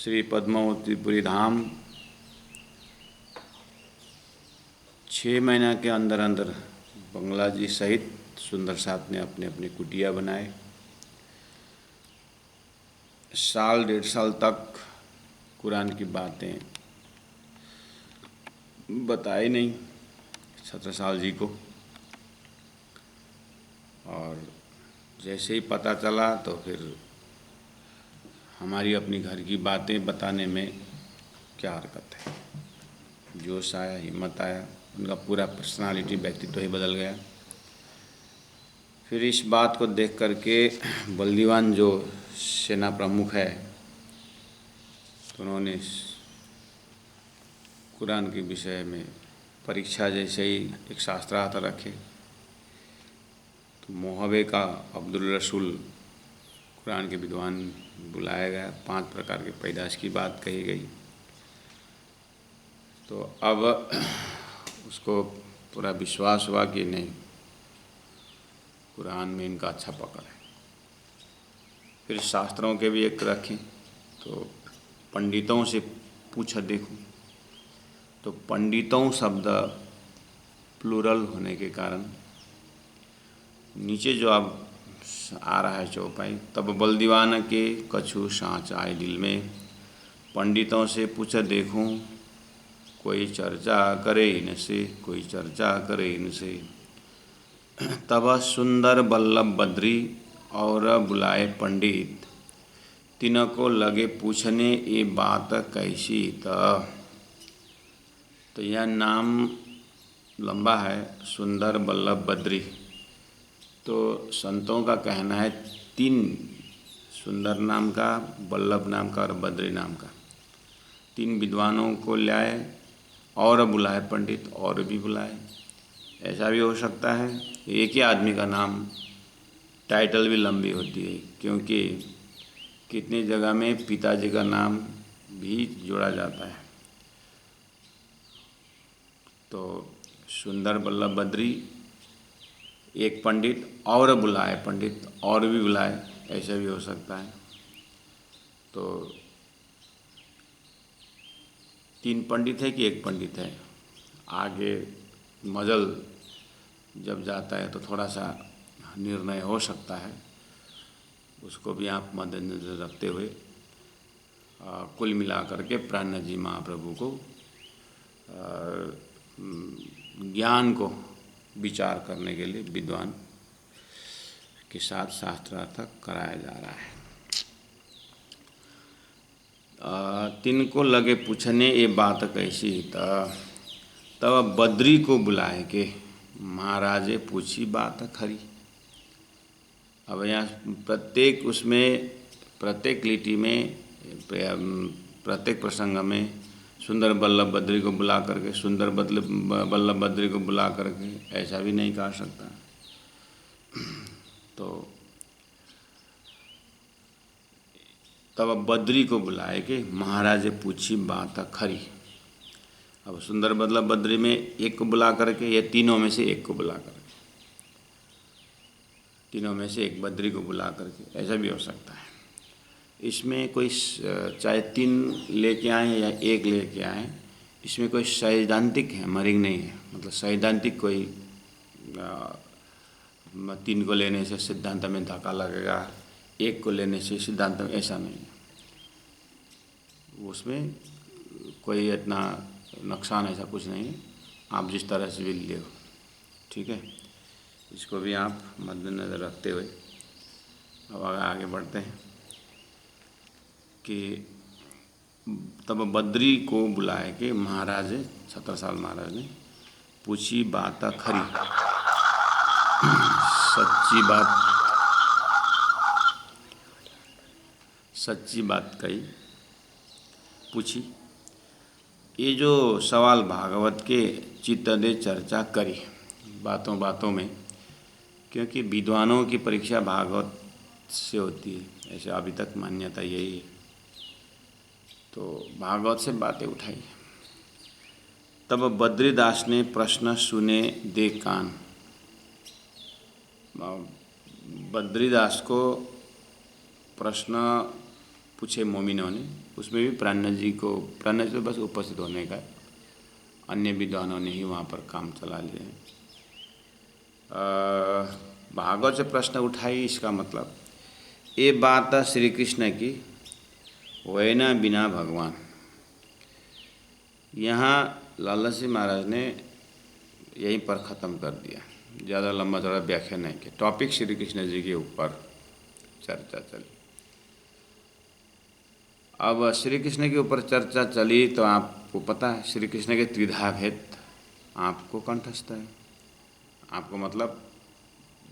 श्री पद्मावतीपुरी धाम 6 महीना के अंदर अंदर बंगला जी सहित सुंदर साथ ने अपने अपने कुटिया बनाए। साल 1.5 साल तक कुरान की बातें बताई नहीं छत्रसाल जी को, और जैसे ही पता चला तो फिर हमारी अपनी घर की बातें बताने में क्या हरकत है। जोश आया, हिम्मत आया, उनका पूरा पर्सनालिटी, व्यक्तित्व ही बदल गया। फिर इस बात को देख करके बलदीवान जो सेना प्रमुख है, तो उन्होंने कुरान के विषय में परीक्षा जैसे ही एक शास्त्रार्थ रखे। तो मोहबे का अब्दुल रसूल कुरान के विद्वान बुलाया गया। 5 प्रकार के पैदाश की बात कही गई। तो अब उसको पूरा विश्वास हुआ कि नहीं, कुरान में इनका अच्छा पकड़ है। फिर शास्त्रों के भी एक रखें, तो पंडितों से पूछा देखूं, तो पंडितों शब्द प्लूरल होने के कारण नीचे जो अब आ रहा है चौपाई, तब बलदीवान के कछु साँच आए दिल में, पंडितों से पूछा देखूं, कोई चर्चा करे इनसे, कोई चर्चा करे इनसे। तब सुंदर बल्लभ बद्री और बुलाए पंडित, तिनको लगे पूछने ये बात कैसी। तो यह नाम लंबा है, सुंदर बल्लभ बद्री। तो संतों का कहना है 3, सुंदर नाम का, बल्लभ नाम का और बद्री नाम का, 3 विद्वानों को लाए और बुलाए पंडित, और भी बुलाए। ऐसा भी हो सकता है एक ही आदमी का नाम, टाइटल भी लंबी होती है, क्योंकि कितनी जगह में पिताजी का नाम भी जोड़ा जाता है। तो सुंदर बल्लभ बद्री, एक पंडित और बुलाए पंडित, और भी बुलाए, ऐसा भी हो सकता है। तो 3 पंडित है कि 1 पंडित है, आगे मजल जब जाता है तो थोड़ा सा निर्णय हो सकता है। उसको भी आप मद्देनजर रखते हुए कुल मिलाकर के प्राण जी महाप्रभु को ज्ञान को विचार करने के लिए विद्वान के साथ शास्त्रार्थ कराया जा रहा है। तिनको लगे पूछने ये बात कैसी, तब बद्री को बुलाए के महाराजे पूछी बात खरी। अब यहाँ प्रत्येक उसमें, प्रत्येक लिटि में, प्रत्येक प्रसंग में सुंदर बल्लभ बद्री को बुला करके, सुंदर बल्लभ बद्री को बुला करके, ऐसा भी नहीं कहा सकता। तो तब बद्री को बुलाए कि महाराजे पूछी बात खरी। अब सुंदर बल्लभ बद्री में एक को बुला करके, या तीनों में से एक को बुला करके, तीनों में से एक बद्री को बुला करके, ऐसा भी हो सकता है। इसमें कोई चाहे 3 लेके आए या 1 लेके आए, इसमें कोई सैद्धांतिक हैमरिंग नहीं है। मतलब सैद्धांतिक कोई 3 को लेने से सिद्धांत में धक्का लगेगा, 1 को लेने से सिद्धांत में, ऐसा नहीं है। उसमें कोई इतना नुकसान ऐसा कुछ नहीं है, आप जिस तरह से भी ले हो, ठीक है। इसको भी आप मद्देनजर रखते हुए अब आगे बढ़ते हैं कि तब बद्री को बुलाए के महाराज छत्रसाल महाराज ने पूछी बात खरी। सच्ची बात कही, पूछी। ये जो सवाल भागवत के चित्त दे चर्चा करी, बातों बातों में, क्योंकि विद्वानों की परीक्षा भागवत से होती है, ऐसे अभी तक मान्यता यही है। तो भागवत से बातें उठाई। तब बद्रीदास ने प्रश्न सुने दे कान। बद्रीदास को प्रश्न पूछे मोमिनों ने, उसमें भी प्राणनाथ जी तो बस उपस्थित होने का, अन्य विद्वानों ने ही वहाँ पर काम चला लिए हैं। भागवत से प्रश्न उठाई, इसका मतलब ये बात श्री कृष्ण की होए बिना भगवान। यहाँ लाला जी महाराज ने यहीं पर ख़त्म कर दिया, ज़्यादा लंबा चौड़ा व्याख्या नहीं किया। टॉपिक श्री कृष्ण जी के ऊपर चर्चा चली। अब श्री कृष्ण के ऊपर चर्चा चली तो आपको पता है श्री कृष्ण के त्रिधा भेद आपको कंठस्थ है। आपको मतलब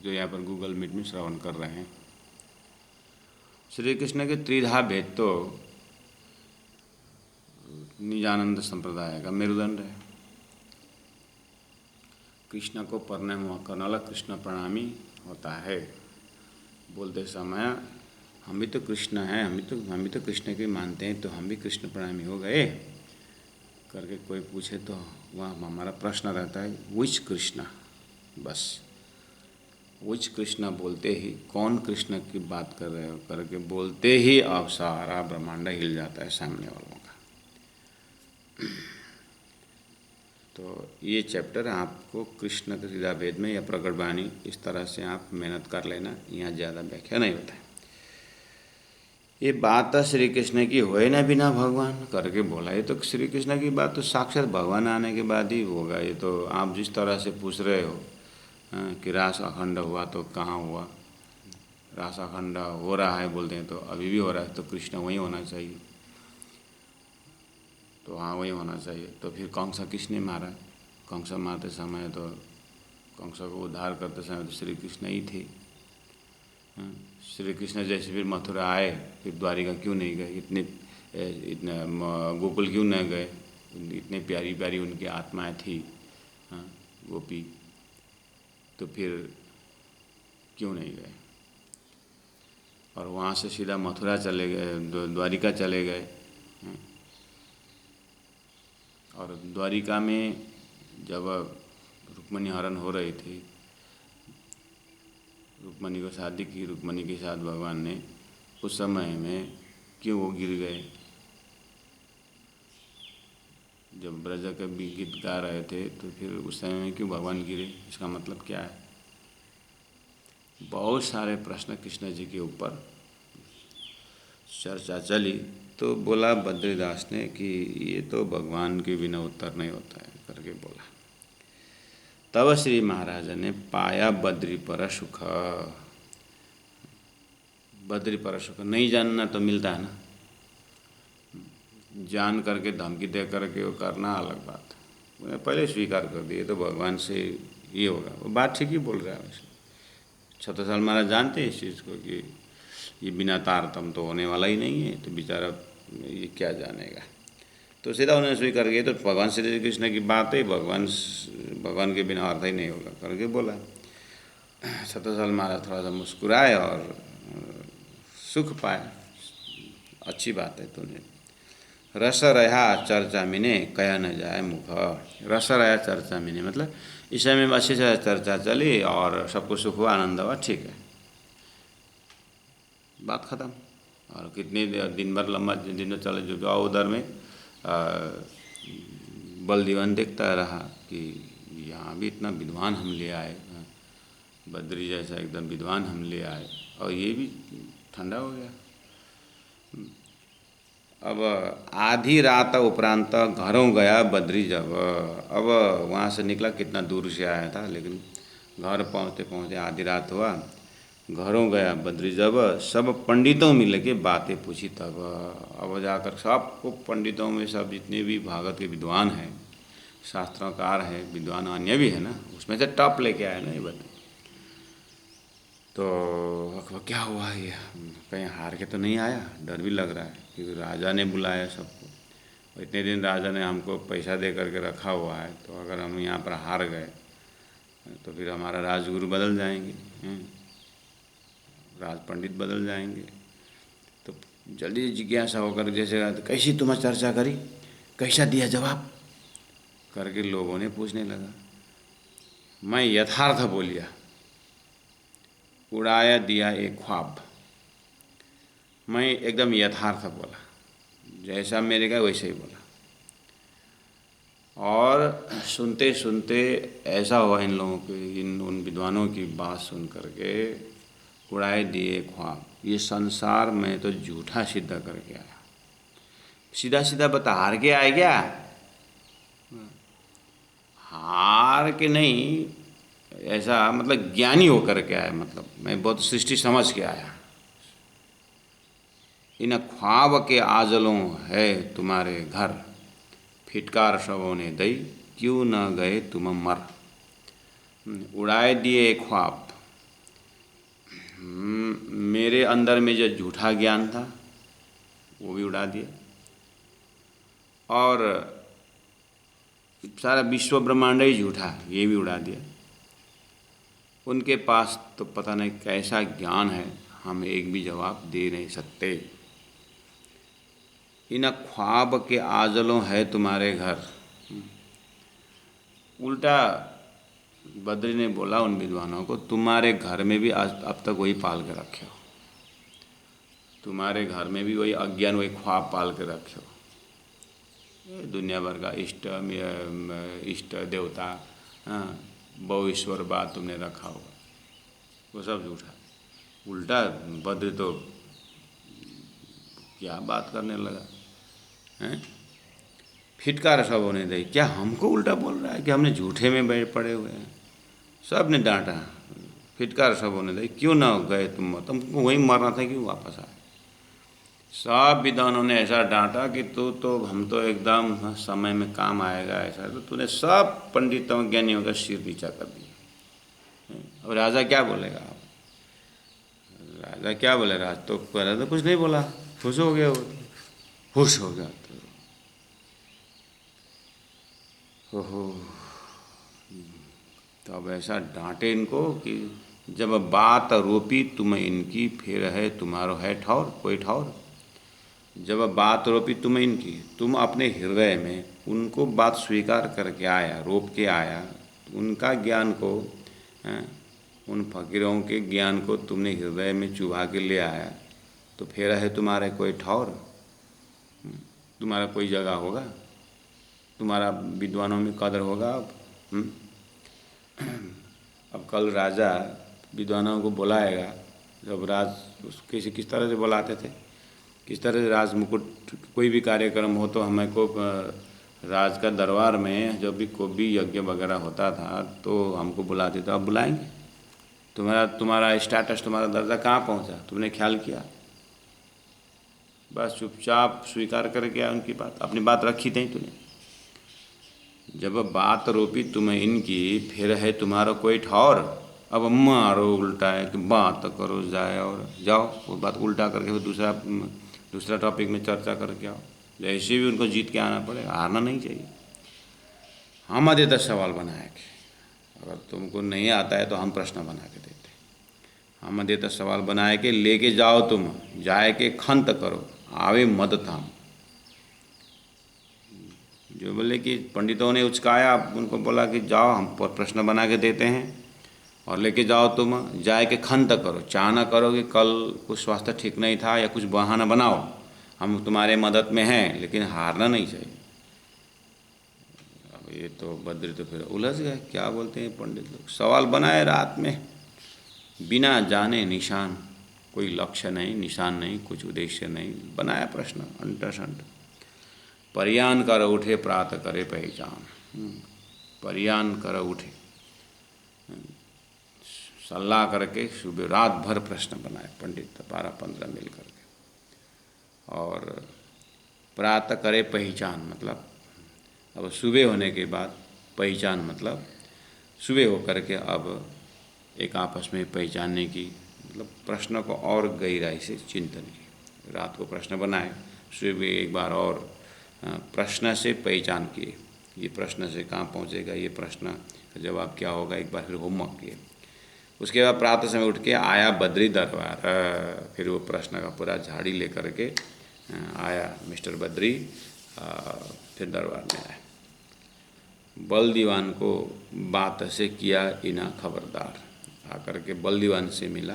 जो यहाँ पर गूगल मीट में श्रवण कर रहे हैं, श्री कृष्ण के त्रिधा भेद तो निजानंद संप्रदाय का मेरुदंड है। कृष्ण को प्रणाम करने वाला कृष्ण प्रणामी होता है। बोलते समय हम भी तो कृष्ण हैं, हम भी तो कृष्ण के मानते हैं, तो हम भी कृष्ण प्रणामी हो गए करके कोई पूछे तो वह हमारा प्रश्न रहता है विच कृष्ण। बस विच कृष्ण बोलते ही कौन कृष्ण की बात कर रहे हो करके बोलते ही अब सारा ब्रह्मांड हिल जाता है सामने वालों का। तो ये चैप्टर आपको कृष्ण के सीधा भेद में या प्रकट वाणी इस तरह से आप मेहनत कर लेना, यहाँ ज़्यादा व्याख्या नहीं होता है। ये बात श्री कृष्ण की होए ना बिना भगवान करके बोला, ये तो श्री कृष्ण की बात तो साक्षात भगवान आने के बाद ही होगा। ये तो आप जिस तरह से पूछ रहे हो कि रास अखंड हुआ तो कहाँ हुआ, रास अखंड हो रहा है बोलते हैं तो अभी भी हो रहा है, तो कृष्ण वहीं होना चाहिए। तो हाँ वही होना चाहिए। तो फिर कंसा किसने मारा? कंसा मारते समय तो कंसा को उद्धार करते समय तो श्री कृष्ण ही थे। श्री कृष्ण जैसे फिर मथुरा आए, फिर द्वारिका क्यों नहीं गए? इतने गोकुल क्यों नहीं गए? इतनी प्यारी प्यारी उनकी आत्माएं थी गोपी, तो फिर क्यों नहीं गए? और वहाँ से सीधा मथुरा चले गए, द्वारिका चले गए। और द्वारिका में जब रुक्मणी हरण हो रही थी, रुक्मणी को शादी की, रुक्मणी के साथ भगवान ने, उस समय में क्यों वो गिर गए? जब ब्रज का भी गीत गा रहे थे तो फिर उस समय में क्यों भगवान गिरे? इसका मतलब क्या है? बहुत सारे प्रश्न कृष्ण जी के ऊपर चर्चा चली। तो बोला बद्रीदास ने कि ये तो भगवान के बिना उत्तर नहीं होता है करके बोला। तब श्री महाराज ने पाया बद्री पर सुख। बद्री पर सुख नहीं जानना तो मिलता है ना, जान करके धमकी दे करके वो करना अलग बात है। मैंने पहले स्वीकार कर दिया तो भगवान से ये होगा, वो बात ठीक ही बोल रहा है। वैसे छत्रसाल महाराज जानते हैं इस चीज़ को कि ये बिना तारतम तो होने वाला ही नहीं है, तो बेचारा ये क्या जानेगा। तो सीधा उन्होंने स्वीकार किया। तो भगवान श्री कृष्ण की बात है, भगवान के बिना अर्थ ही नहीं होगा करके बोला। छत्रसाल महाराज थोड़ा सा मुस्कुराए और सुख पाए। अच्छी बात है। तूने रस रहा चर्चा मिने कया न जाए मुख। रस रहा चर्चा मिने मतलब इस समय में अच्छी से चर्चा चली और सबको सुख हुआ, आनंद हुआ, ठीक है, बात ख़त्म। और कितने दिन भर लंबा दिन चले जो जाओ उधर में बलदीवान देखता रहा कि यहाँ भी इतना विद्वान हम ले आए, बद्री जैसा एकदम विद्वान हम ले आए और ये भी ठंडा हो गया। अब आधी रात उपरांत घरों गया बद्री जब। अब वहाँ से निकला, कितना दूर से आया था, लेकिन घर पहुँचते पहुँचते आधी रात हुआ। घरों गया बद्री जब, सब पंडितों मिल के बातें पूछी तब। अब जाकर सबको पंडितों में सब जितने भी भागवत के विद्वान हैं, शास्त्रकार हैं, विद्वान अन्य भी है ना, उसमें से टॉप लेके आए ना ये बताए। तो क्या हुआ ये, कहीं हार के तो नहीं आया? डर भी लग रहा है क्योंकि राजा ने बुलाया सबको। इतने दिन राजा ने हमको पैसा दे करके रखा हुआ है, तो अगर हम यहाँ पर हार गए तो फिर हमारा राजगुरु बदल जाएंगे, राज पंडित बदल जाएंगे। तो जल्दी जिज्ञासा होकर जैसे कैसी तुम्हें चर्चा करी, कैसा दिया जवाब करके लोगों ने पूछने लगा। मैं यथार्थ बोलिया, उड़ाया दिया एक ख्वाब। मैं एकदम यथार्थ बोला, जैसा मेरे कहा वैसे ही बोला। और सुनते सुनते ऐसा हुआ इन लोगों के, उन विद्वानों की बात सुन करके उड़ाए दिए ख्वाब। ये संसार में तो झूठा सिद्ध करके आया, सीधा सीधा बता हार के आए क्या? हार के नहीं, ऐसा मतलब ज्ञानी होकर के आया, मतलब मैं बहुत सृष्टि समझ के आया। इन ख्वाब के आजलों है तुम्हारे घर, फिटकार शवों ने दई, क्यों न गए तुम मर। उड़ाए दिए ख्वाब। मेरे अंदर में जो झूठा ज्ञान था वो भी उड़ा दिया, और सारा विश्व ब्रह्मांड ही झूठा ये भी उड़ा दिया। उनके पास तो पता नहीं कैसा ज्ञान है, हम एक भी जवाब दे नहीं सकते। इन ख्वाब के आजलों है तुम्हारे घर। उल्टा बद्री ने बोला उन विद्वानों को, तुम्हारे घर में भी आज अब तक वही पाल के रखे हो, तुम्हारे घर में भी वही अज्ञान, वही ख्वाब पाल के रखे हो। दुनिया भर का इष्ट देवता, हाँ, बहु ईश्वरवाद तुमने रखा होगा, वो सब झूठा। उल्टा बद्र तो क्या बात करने लगा, हैं? फिटकार सब होने दे, क्या हमको उल्टा बोल रहा है कि हमने झूठे में बैठ पड़े हुए हैं। सब ने डांटा, फिटकार सब होने दे, क्यों ना गए तुमको वहीं मरना था, क्यों वापस आए। सब विद्वानों ने ऐसा डांटा कि तू तो, हम तो एकदम समय में काम आएगा ऐसा, तो तूने सब पंडितों ज्ञानियों का सिर नीचा कर दिया। अब राजा क्या बोलेगा? राजा क्या बोले? राज तो पहले तो कुछ नहीं बोला, खुश हो गया, वो खुश हो गया। तो ओहो, तो अब ऐसा डांटे इनको कि जब बात रोपी तुम इनकी, फिर है तुम्हारो है ठौर कोई ठौर। जब बात रोपी तुम इनकी, तुम अपने हृदय में उनको बात स्वीकार करके आया, रोप के आया, उनका ज्ञान को, उन फकीरों के ज्ञान को तुमने हृदय में चुभा के ले आया, तो फिर है तुम्हारे कोई ठौर, तुम्हारा कोई जगह होगा, तुम्हारा विद्वानों में कदर होगा। अब कल राजा विद्वानों को बुलाएगा, जब राज किस तरह से बुलाते थे, किस तरह से राज मुकुट, कोई भी कार्यक्रम हो तो हमें को राज का दरबार में जब भी कोई भी यज्ञ वगैरह होता था तो हमको बुलाते थे। अब बुलाएंगे? तुम्हारा स्टेटस, तुम्हारा दर्जा कहाँ पहुँचा, तुमने ख्याल किया? बस चुपचाप स्वीकार करके आया उनकी बात, अपनी बात रखी थी तूने। जब बात रोपी तुम्हें इनकी, फिर है तुम्हारा कोई ठौर। अब मारो उल्टा है कि बात करो जाए और जाओ, वो बात उल्टा करके फिर दूसरा टॉपिक में चर्चा करके आओ। जैसे भी उनको जीत के आना पड़ेगा, हारना नहीं चाहिए। हम आधे 10 सवाल बनाए के, अगर तुमको नहीं आता है तो हम प्रश्न बना के देते। हम आधे 10 सवाल बनाए के लेके जाओ, तुम जाए के खंत करो, आवे मद थाम। जो बोले कि पंडितों ने उचकाया, उनको बोला कि जाओ हम प्रश्न बना के देते हैं और लेके जाओ, तुम जाए के खंत करो, चाहना करो कि कल कुछ स्वास्थ्य ठीक नहीं था या कुछ बहाना बनाओ, हम तुम्हारे मदद में हैं, लेकिन हारना नहीं चाहिए। अब ये तो बद्री तो फिर उलझ गए, क्या बोलते हैं पंडित लोग, सवाल बनाए रात में, बिना जाने निशान, कोई लक्ष्य नहीं, निशान नहीं, कुछ उद्देश्य नहीं, बनाया प्रश्न अंटशंट। परियान कर उठे प्रात करे पहचान। परियान कर उठे, सलाह करके सुबह रात भर प्रश्न बनाए पंडित 12-15 मिल करके। और प्रातः करे पहचान, मतलब अब सुबह होने के बाद पहचान, मतलब सुबह हो करके अब एक आपस में पहचानने की, मतलब प्रश्न को और गहराई से चिंतन की। रात को प्रश्न बनाए, सुबह एक बार और प्रश्न से पहचान किए, ये प्रश्न से कहाँ पहुँचेगा, ये प्रश्न का जवाब क्या होगा, एक बार फिर होमवर्क किए। उसके बाद प्रातः समय उठ के आया बद्री दरबार, फिर वो प्रश्न का पूरा झाड़ी लेकर के आया मिस्टर बद्री, फिर दरबार में आया। बल दीवान को बात से किया इना खबरदार, आकर के बल दीवान से मिला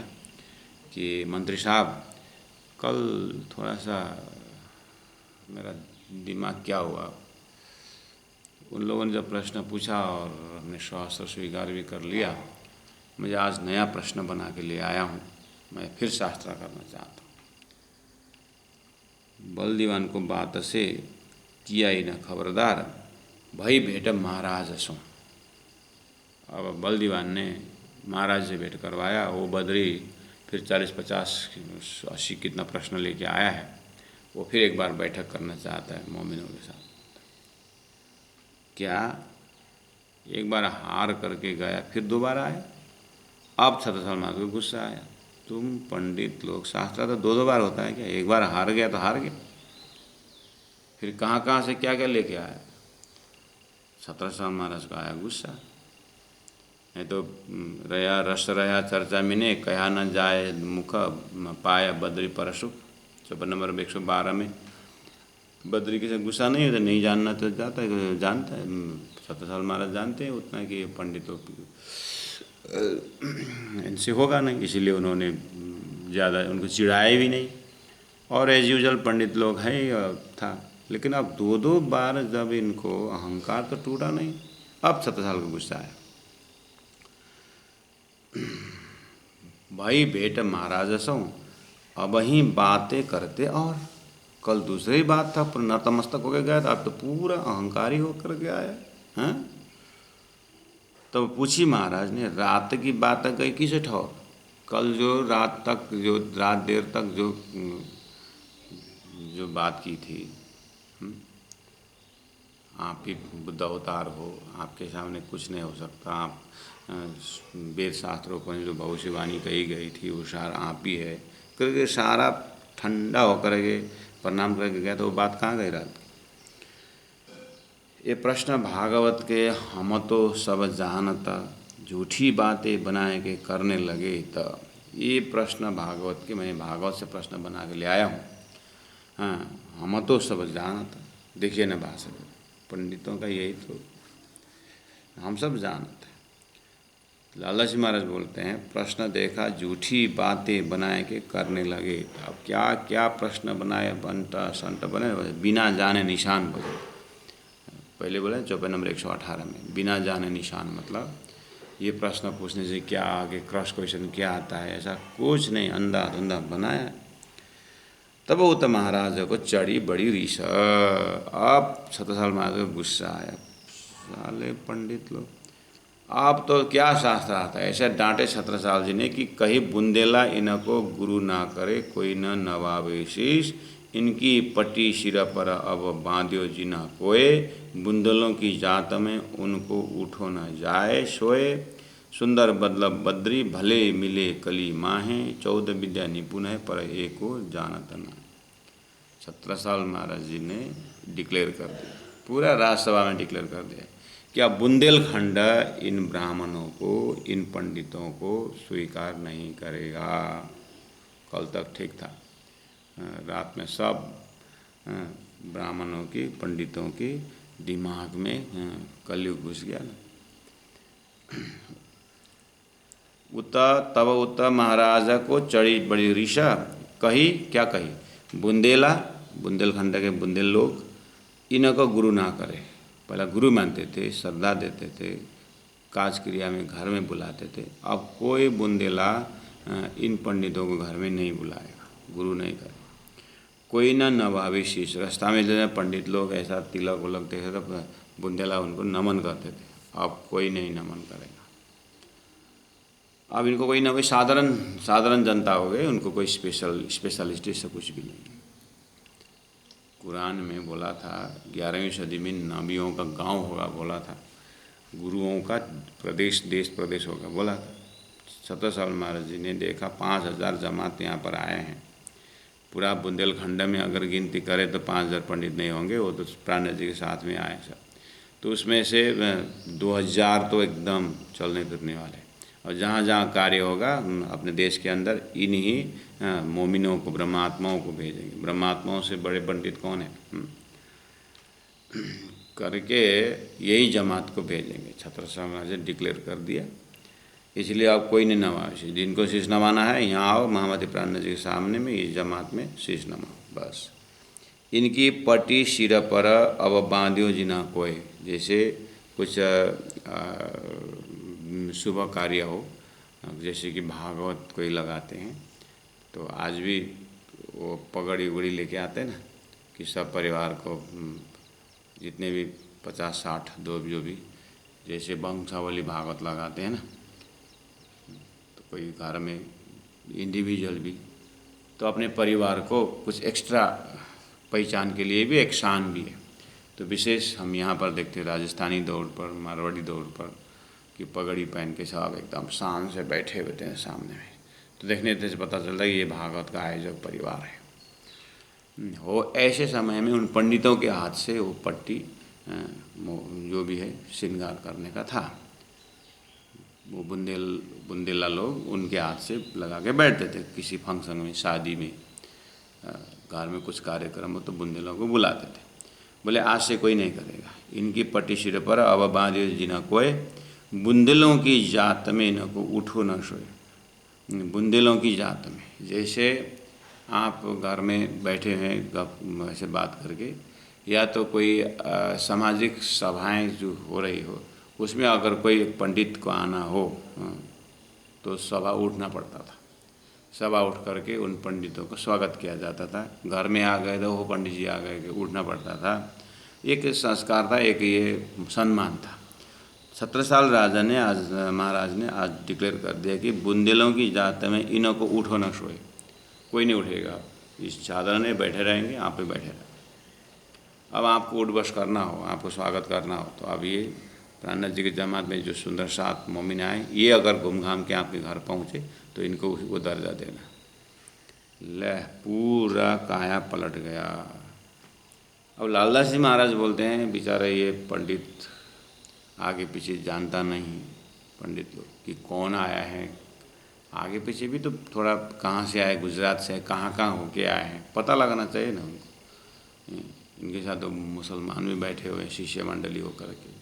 कि मंत्री साहब, कल थोड़ा सा मेरा दिमाग क्या हुआ, उन लोगों ने जब प्रश्न पूछा और हमने शास्त्र स्वीकार भी कर लिया, मुझे आज नया प्रश्न बना के ले आया हूँ, मैं फिर शास्त्र करना चाहता हूँ। बल दीवान को बात से किया ही न खबरदार, भई भेट महाराज सो। अब बल दीवान ने महाराज से भेंट करवाया। वो बद्री फिर 40, 50, 80 कितना प्रश्न लेके आया है, वो फिर एक बार बैठक करना चाहता है मोमिनों के साथ। क्या एक बार हार करके गया फिर दोबारा आया? अब छत्रसाल महाराज को गुस्सा आया, तुम पंडित लोग, शास्त्र तो दो बार होता है क्या? एक बार हार गया तो हार गया, फिर कहाँ कहाँ से क्या क्या लेके आया? छत्रसाल महाराज का आया गुस्सा। नहीं तो रया रस रया चर्चा मिने, कहा न जाए मुख, पाया बद्री परशु। चौपन नंबर 112 में बद्री के से गुस्सा नहीं होता, नहीं जानना तो जाता है, जानता है। छत्रसाल महाराज जानते हैं उतना कि पंडितों इनसे होगा नहीं, इसीलिए उन्होंने ज़्यादा उनको चिढ़ाए भी नहीं। और एज यूजल पंडित लोग हैं था। लेकिन अब दो बार जब इनको अहंकार तो टूटा नहीं, अब छत्रसाल को गुस्सा आया। भाई भेंट महाराज सो, अब ही बातें करते, और कल दूसरी बात था, पर नतमस्तक होकर गया था, अब तो पूरा अहंकारी होकर के आया हैं। तब पूछी महाराज ने, रात की बात गई किसे ठौर? कल जो रात तक, जो रात देर तक जो बात की थी, आप ही बुद्ध अवतार हो, आपके सामने कुछ नहीं हो सकता, आप वेद शास्त्रों को जो भविष्यवाणी कही गई थी वो सारा आप ही है करके सारा ठंडा होकर के प्रणाम करके गया। तो वो बात कहाँ गई रात? ये प्रश्न भागवत के हम तो सब जानता, झूठी बातें बनाए के करने लगे। तो ये प्रश्न भागवत के, मैं भागवत से प्रश्न बना के ले आया हूँ। हाँ, हम तो सब जानता, देखिए न भाषा पंडितों का यही तो, हम सब जानते हैं। लाला जी महाराज बोलते हैं, प्रश्न देखा झूठी बातें बनाए के करने लगे। अब क्या क्या प्रश्न बनाए, बंटा संट बने, बिना जाने निशान बजे। पहले बोले 54 नंबर 118 में, बिना जाने निशान मतलब ये प्रश्न पूछने से क्या आगे क्रॉस क्वेश्चन क्या आता है, ऐसा कुछ नहीं, अंधा धुंधा बनाया। तब उत महाराज को चढ़ी बड़ी रीस। अब छत्रसाल महाराज को गुस्सा आया, साले पंडित लोग, आप तो क्या शास्त्र आता है? ऐसे डांटे छत्रसाल जी ने कि कहीं बुंदेला इनको गुरु ना करे, कोई न नवाबे शीश, इनकी पटी सिर पर अब बांध्यो जी न कोए, बुंदलों की जात में उनको उठो न जाए सोए, सुंदर बदलब बद्री भले मिले कली माहे, 14 विद्या निपुण है पर एको जानत न। छत्रसाल महाराज जी ने डिक्लेयर कर दिया, पूरा राज्यसभा में डिक्लेयर कर दिया कि अब बुंदेलखंड इन ब्राह्मणों को, इन पंडितों को स्वीकार नहीं करेगा। कल तक ठीक था, रात में सब ब्राह्मणों की, पंडितों की दिमाग में कलयुग घुस गया ना। तब उत महाराज को चढ़ी बड़ी ऋषा, कही क्या कही? बुंदेला, बुंदेलखंड के बुंदेल लोग इनको गुरु ना करे। पहला गुरु मानते थे, श्रद्धा देते थे, काज क्रिया में घर में बुलाते थे। अब कोई बुंदेला इन पंडितों को घर में नहीं बुलाएगा, गुरु नहीं करे। कोई ना नवाबी शीश, रास्ता में जो पंडित लोग ऐसा तिलक उलक देते तो बुंदेला उनको नमन करते थे, अब कोई नहीं नमन करेगा। अब इनको कोई ना कोई साधारण जनता हो गए, उनको कोई स्पेशलिस्ट से कुछ भी नहीं। कुरान में बोला था 11वीं सदी में नबियों का गांव होगा, बोला था गुरुओं का प्रदेश, देश प्रदेश होगा, बोला था। छत्रसाल महाराज जी ने देखा 5000 जमात यहाँ पर आए हैं। पूरा बुंदेलखंड में अगर गिनती करें तो 5000 पंडित नहीं होंगे, वो तो प्राण जी के साथ में आए सब। तो उसमें से 2000 तो एकदम चलने फिरने वाले, और जहाँ जहाँ कार्य होगा अपने देश के अंदर इन्हीं मोमिनों को, ब्रह्मात्माओं को भेजेंगे। ब्रह्मात्माओं से बड़े पंडित कौन है करके यही जमात को भेजेंगे। छत्रसाल महाराज ने डिक्लेयर कर दिया। इसलिए अब कोई नहीं नवाए। जिनको शीश नवाना है यहाँ आओ, महामती प्राण जी के सामने में इस जमात में शीश नवाओ बस। इनकी पटी सिर पर अब बांधियो जिना कोय। जैसे कुछ शुभ कार्य हो, जैसे कि भागवत कोई लगाते हैं तो आज भी वो पगड़ी उगड़ी लेके आते हैं ना, कि सब परिवार को जितने भी 50-60 दो जो भी, जैसे वंशावली भागवत लगाते हैं ना, तो कोई घर में इंडिविजुअल भी तो अपने परिवार को कुछ एक्स्ट्रा पहचान के लिए भी एक शान भी है। तो विशेष हम यहाँ पर देखते हैं राजस्थानी दौर पर, मारवाड़ी दौर पर, कि पगड़ी पहन के सब एकदम शान से बैठे हुए थे सामने में। तो देखने से पता चलता है ये भागवत का आयोजक परिवार है। वो ऐसे समय में उन पंडितों के हाथ से वो पट्टी जो भी है श्रृंगार करने का था। वो बुंदेला लोग उनके हाथ से लगा के बैठते थे। किसी फंक्शन में, शादी में, घर में कुछ कार्यक्रम हो तो बुंदेलों को बुलाते थे। बोले आज से कोई नहीं करेगा। इनकी पट्टी सिर पर अब बांधियो जिना कोय। बुंदेलों की जात में न को उठो न सोए। बुंदेलों की जात में, जैसे आप घर में बैठे हैं गप ऐसे बात करके, या तो कोई सामाजिक सभाएं जो हो रही हो उसमें अगर कोई पंडित को आना हो तो सभा उठना पड़ता था। सभा उठ करके उन पंडितों को स्वागत किया जाता था। घर में आ गए तो वो पंडित जी आ गए कि उठना पड़ता था। एक संस्कार था, एक ये सम्मान था। 17 साल राजा ने आज, महाराज ने आज डिक्लेयर कर दिया कि बुंदेलों की जात में इन्हों को उठो न सोए। कोई नहीं उठेगा, इस चादर में बैठे रहेंगे, आप पे बैठे रहेंगे। अब आपको उठ बस करना हो, आपको स्वागत करना हो तो अब ये प्राणनाथ जी की जमात में जो सुंदर 7 मोमिन आए, ये अगर घूम घाम के आपके घर पहुँचे तो इनको वो दर्जा देना। ले पूरा काया पलट गया। अब लालदास जी महाराज बोलते हैं बेचारे ये पंडित आगे पीछे जानता नहीं, पंडित लोग कि कौन आया है। आगे पीछे भी तो थोड़ा कहाँ से आए, गुजरात से कहाँ कहाँ होके आए हैं, पता लगाना चाहिए ना उनको। इनके साथ तो मुसलमान भी बैठे हुए हैं शिष्य मंडली होकर के,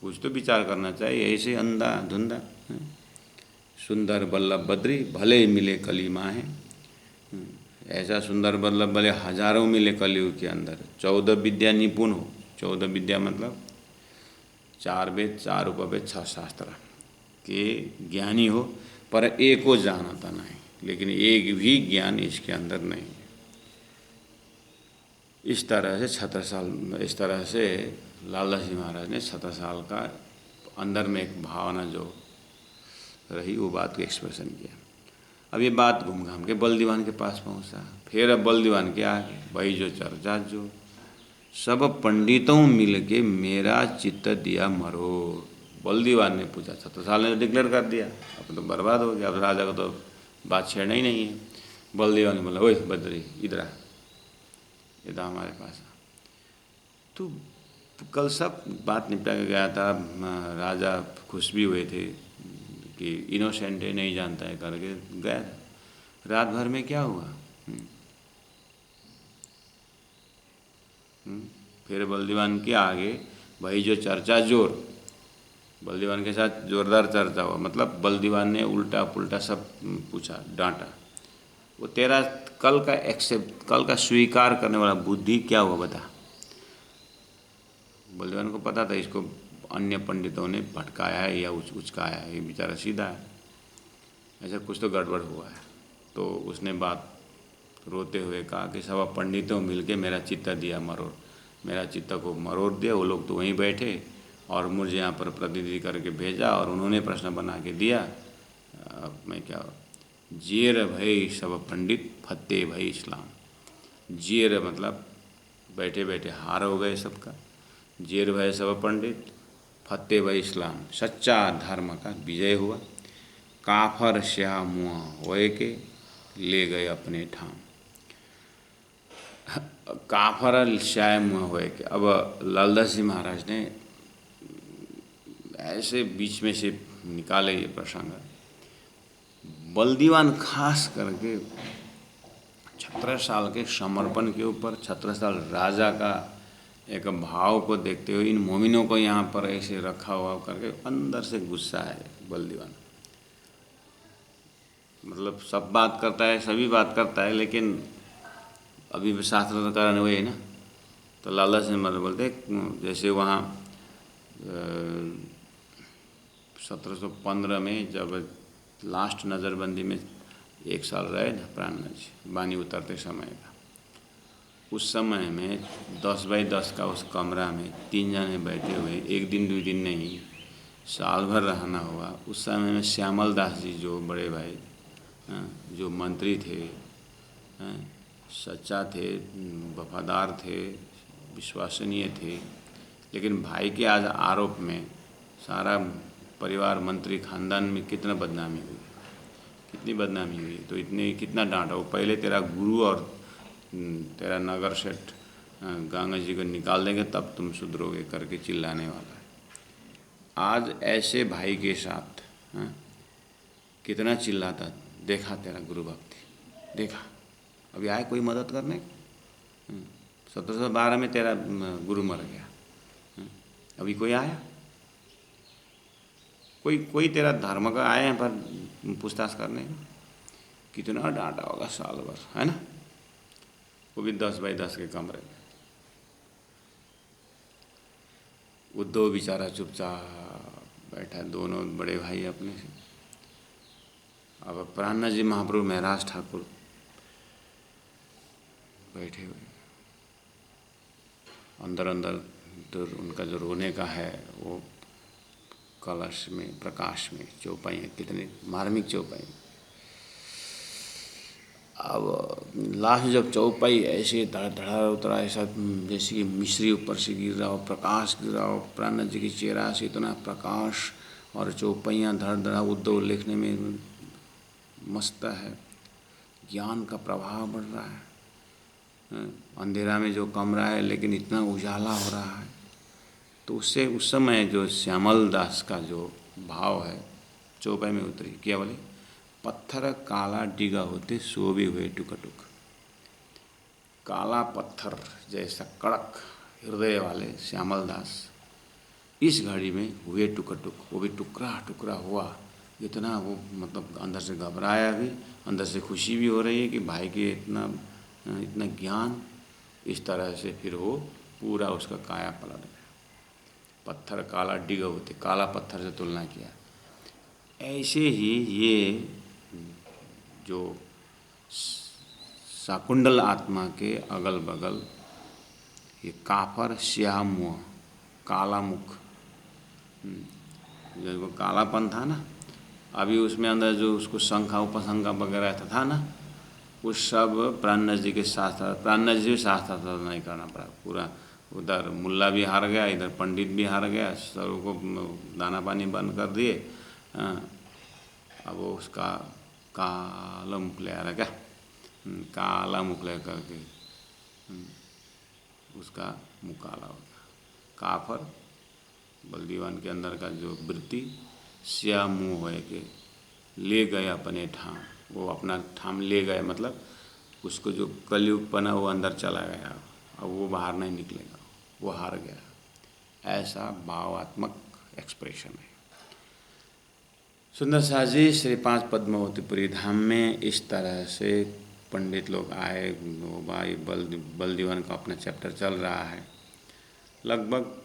कुछ तो विचार करना चाहिए। ऐसे अंधा धुंधा सुंदर बल्लभ बद्री भले मिले कली माँ है। ऐसा सुंदर बल्लभ भले हजारों मिले कलियुग के अंदर। 14 विद्या निपुण हो। 14 विद्या मतलब 4 वेद 4 उपवेद 6 शास्त्र के ज्ञानी हो, पर एको जानता नहीं, लेकिन एक भी ज्ञान इसके अंदर नहीं है। इस तरह से 17 साल, इस तरह से लालदास जी महाराज ने 17 साल का अंदर में एक भावना जो रही वो बात को एक्सप्रेशन किया। अब ये बात घूम घाम के बल दीवान के पास पहुंचा। फिर अब बल दीवान के आगे भाई जो चर्चा जो सब पंडितों मिल के मेरा चित्त दिया मरोड़। बल दीवान ने पूछा, 17 साल ने डिक्लेयर कर दिया, अब तो बर्बाद हो गया, अब राजा को तो बात छेड़ना ही नहीं है। बल दीवान ने बोला, ओए बद्री इधर आ, इधर हमारे पास आ। तो कल सब बात निपटा के गया था। राजा खुश भी हुए थे कि इनोसेंट है, नहीं जानता है करके गया था। रात भर में क्या हुआ? फिर बलदीवान के आगे भाई जो चर्चा जोर, बलदीवान के साथ जोरदार चर्चा हुआ। मतलब बलदीवान ने उल्टा पुल्टा सब पूछा, डांटा। वो तेरा कल का एक्सेप्ट, कल का स्वीकार करने वाला बुद्धि क्या हुआ बता। बलदीवान को पता था इसको अन्य पंडितों ने भटकाया है या उचकाया है, ये बेचारा सीधा है, ऐसा कुछ तो गड़बड़ हुआ है। तो उसने बात रोते हुए कहा कि सब पंडितों मिलके मेरा चित्त दिया मरोड़, मेरा चित्त को मरोड़ दिया। वो लोग तो वहीं बैठे और मुझे यहाँ पर प्रतिनिधि करके भेजा और उन्होंने प्रश्न बना के दिया। अब मैं क्या, जेर भई सब पंडित फतेह भई इस्लाम। जेर मतलब बैठे बैठे हार हो गए सबका। जेर भय सब पंडित फतेह भई इस्लाम, सच्चा धर्म का विजय हुआ। काफर श्याह मुआ होए के ले गए अपने ठाम। काफर श्याह मुआ होए के। अब लालदास जी महाराज ने ऐसे बीच में से निकाले ये प्रसंग। बलदीवान खास करके 17 साल के समर्पण के ऊपर, 17 साल राजा का एक भाव को देखते हुए इन मोमिनों को यहाँ पर ऐसे रखा हुआ करके अंदर से गुस्सा है बलदीवान। मतलब सब बात करता है, सभी बात करता है, लेकिन अभी भी शास्त्र का कारण वही है ना। तो लाला सिंह मतलब बोलते जैसे वहाँ 1715 में जब लास्ट नज़रबंदी में 1 साल रहे प्राणनाथ जी, बानी उतरते समय का, उस समय में 10 बाई 10 का उस कमरा में 3 जने बैठे हुए, 1 दिन 2 दिन नहीं, साल भर रहना हुआ। उस समय में श्यामल दास जी जो बड़े भाई, जो मंत्री थे, सच्चा थे, वफादार थे, विश्वसनीय थे, लेकिन भाई के आज आरोप में सारा परिवार, मंत्री खानदान में कितना बदनामी हुई, कितनी बदनामी हुई। तो इतने कितना डांटा, वो पहले तेरा गुरु और तेरा नगर सेठ गंगा जी को निकाल देंगे तब तुम सुधरोगे करके चिल्लाने वाला है। आज ऐसे भाई के साथ कितना चिल्लाता, देखा तेरा गुरु भक्ति, देखा अभी आए कोई मदद करने। 1712 में तेरा गुरु मर गया, अभी कोई आया, कोई तेरा धर्म का आए हैं पर पूछताछ करने। कितना डांटा होगा साल भर, है ना, वो भी 10 बाई 10 के कमरे में। उद्धव बेचारा चुपचाप बैठा, दोनों बड़े भाई अपने से। अब प्राणनाथ जी महाप्रभु महराज ठाकुर बैठे हुए, अंदर अंदर तो उनका जो रोने का है वो कलश में, प्रकाश में, चौपाइयाँ, कितने मार्मिक चौपाई। अब लास्ट जब चौपाई ऐसे धड़ा उतरा, ऐसा जैसे कि मिश्री ऊपर से गिर रहा हो, प्रकाश गिर रहा हो, प्राणनाथ जी की चेहरा से इतना प्रकाश और चौपाइयाँ धड़ा उद्धव लिखने में मस्त है, ज्ञान का प्रभाव बढ़ रहा है। अंधेरा में जो कमरा है लेकिन इतना उजाला हो रहा है। तो उससे उस समय जो श्यामल दास का जो भाव है चौपाई में उतरी, क्या बोले, पत्थर काला डिगा होते सो भी हुए टुक। काला पत्थर जैसा कड़क हृदय वाले श्यामल दास इस घड़ी में हुए टुक, वो भी टुकड़ा हुआ। इतना वो मतलब अंदर से घबराया भी, अंदर से खुशी भी हो रही है कि भाई के इतना ज्ञान। इस तरह से फिर वो पूरा उसका काया पलट गया। पत्थर काला डिगा होते, काला पत्थर से तुलना किया। ऐसे ही ये जो शाकुंडल आत्मा के अगल बगल ये काफर, स्याह मुँह, काला मुख, जो कालापन था ना, अभी उसमें अंदर जो उसको शंखा उपशंखा वगैरह था ना, वो सब प्राणनाथ जी के साथ, प्राणनाथ जी भी साथ नहीं करना पड़ा। पूरा उधर मुल्ला भी हार गया, इधर पंडित भी हार गया, सबों को दाना पानी बंद कर दिए। अब वो उसका काला मुख ले आ रहा, क्या काला मुख ले करके उसका मुँह काला होगा। काफर बलदीवान के अंदर का जो वृत्ति, स्या मुँह है कि ले गए अपने ठाम, वो अपना ठाम ले गए, मतलब उसको जो कलयुग पना वो अंदर चला गया, अब वो बाहर नहीं निकलेगा, वो हार गया। ऐसा भावात्मक एक्सप्रेशन है। सुंदर शाह जी श्री 5 पद्मावतीपुरी धाम में इस तरह से पंडित लोग आए। वो भाई बलदीवान का अपना चैप्टर चल रहा है, लगभग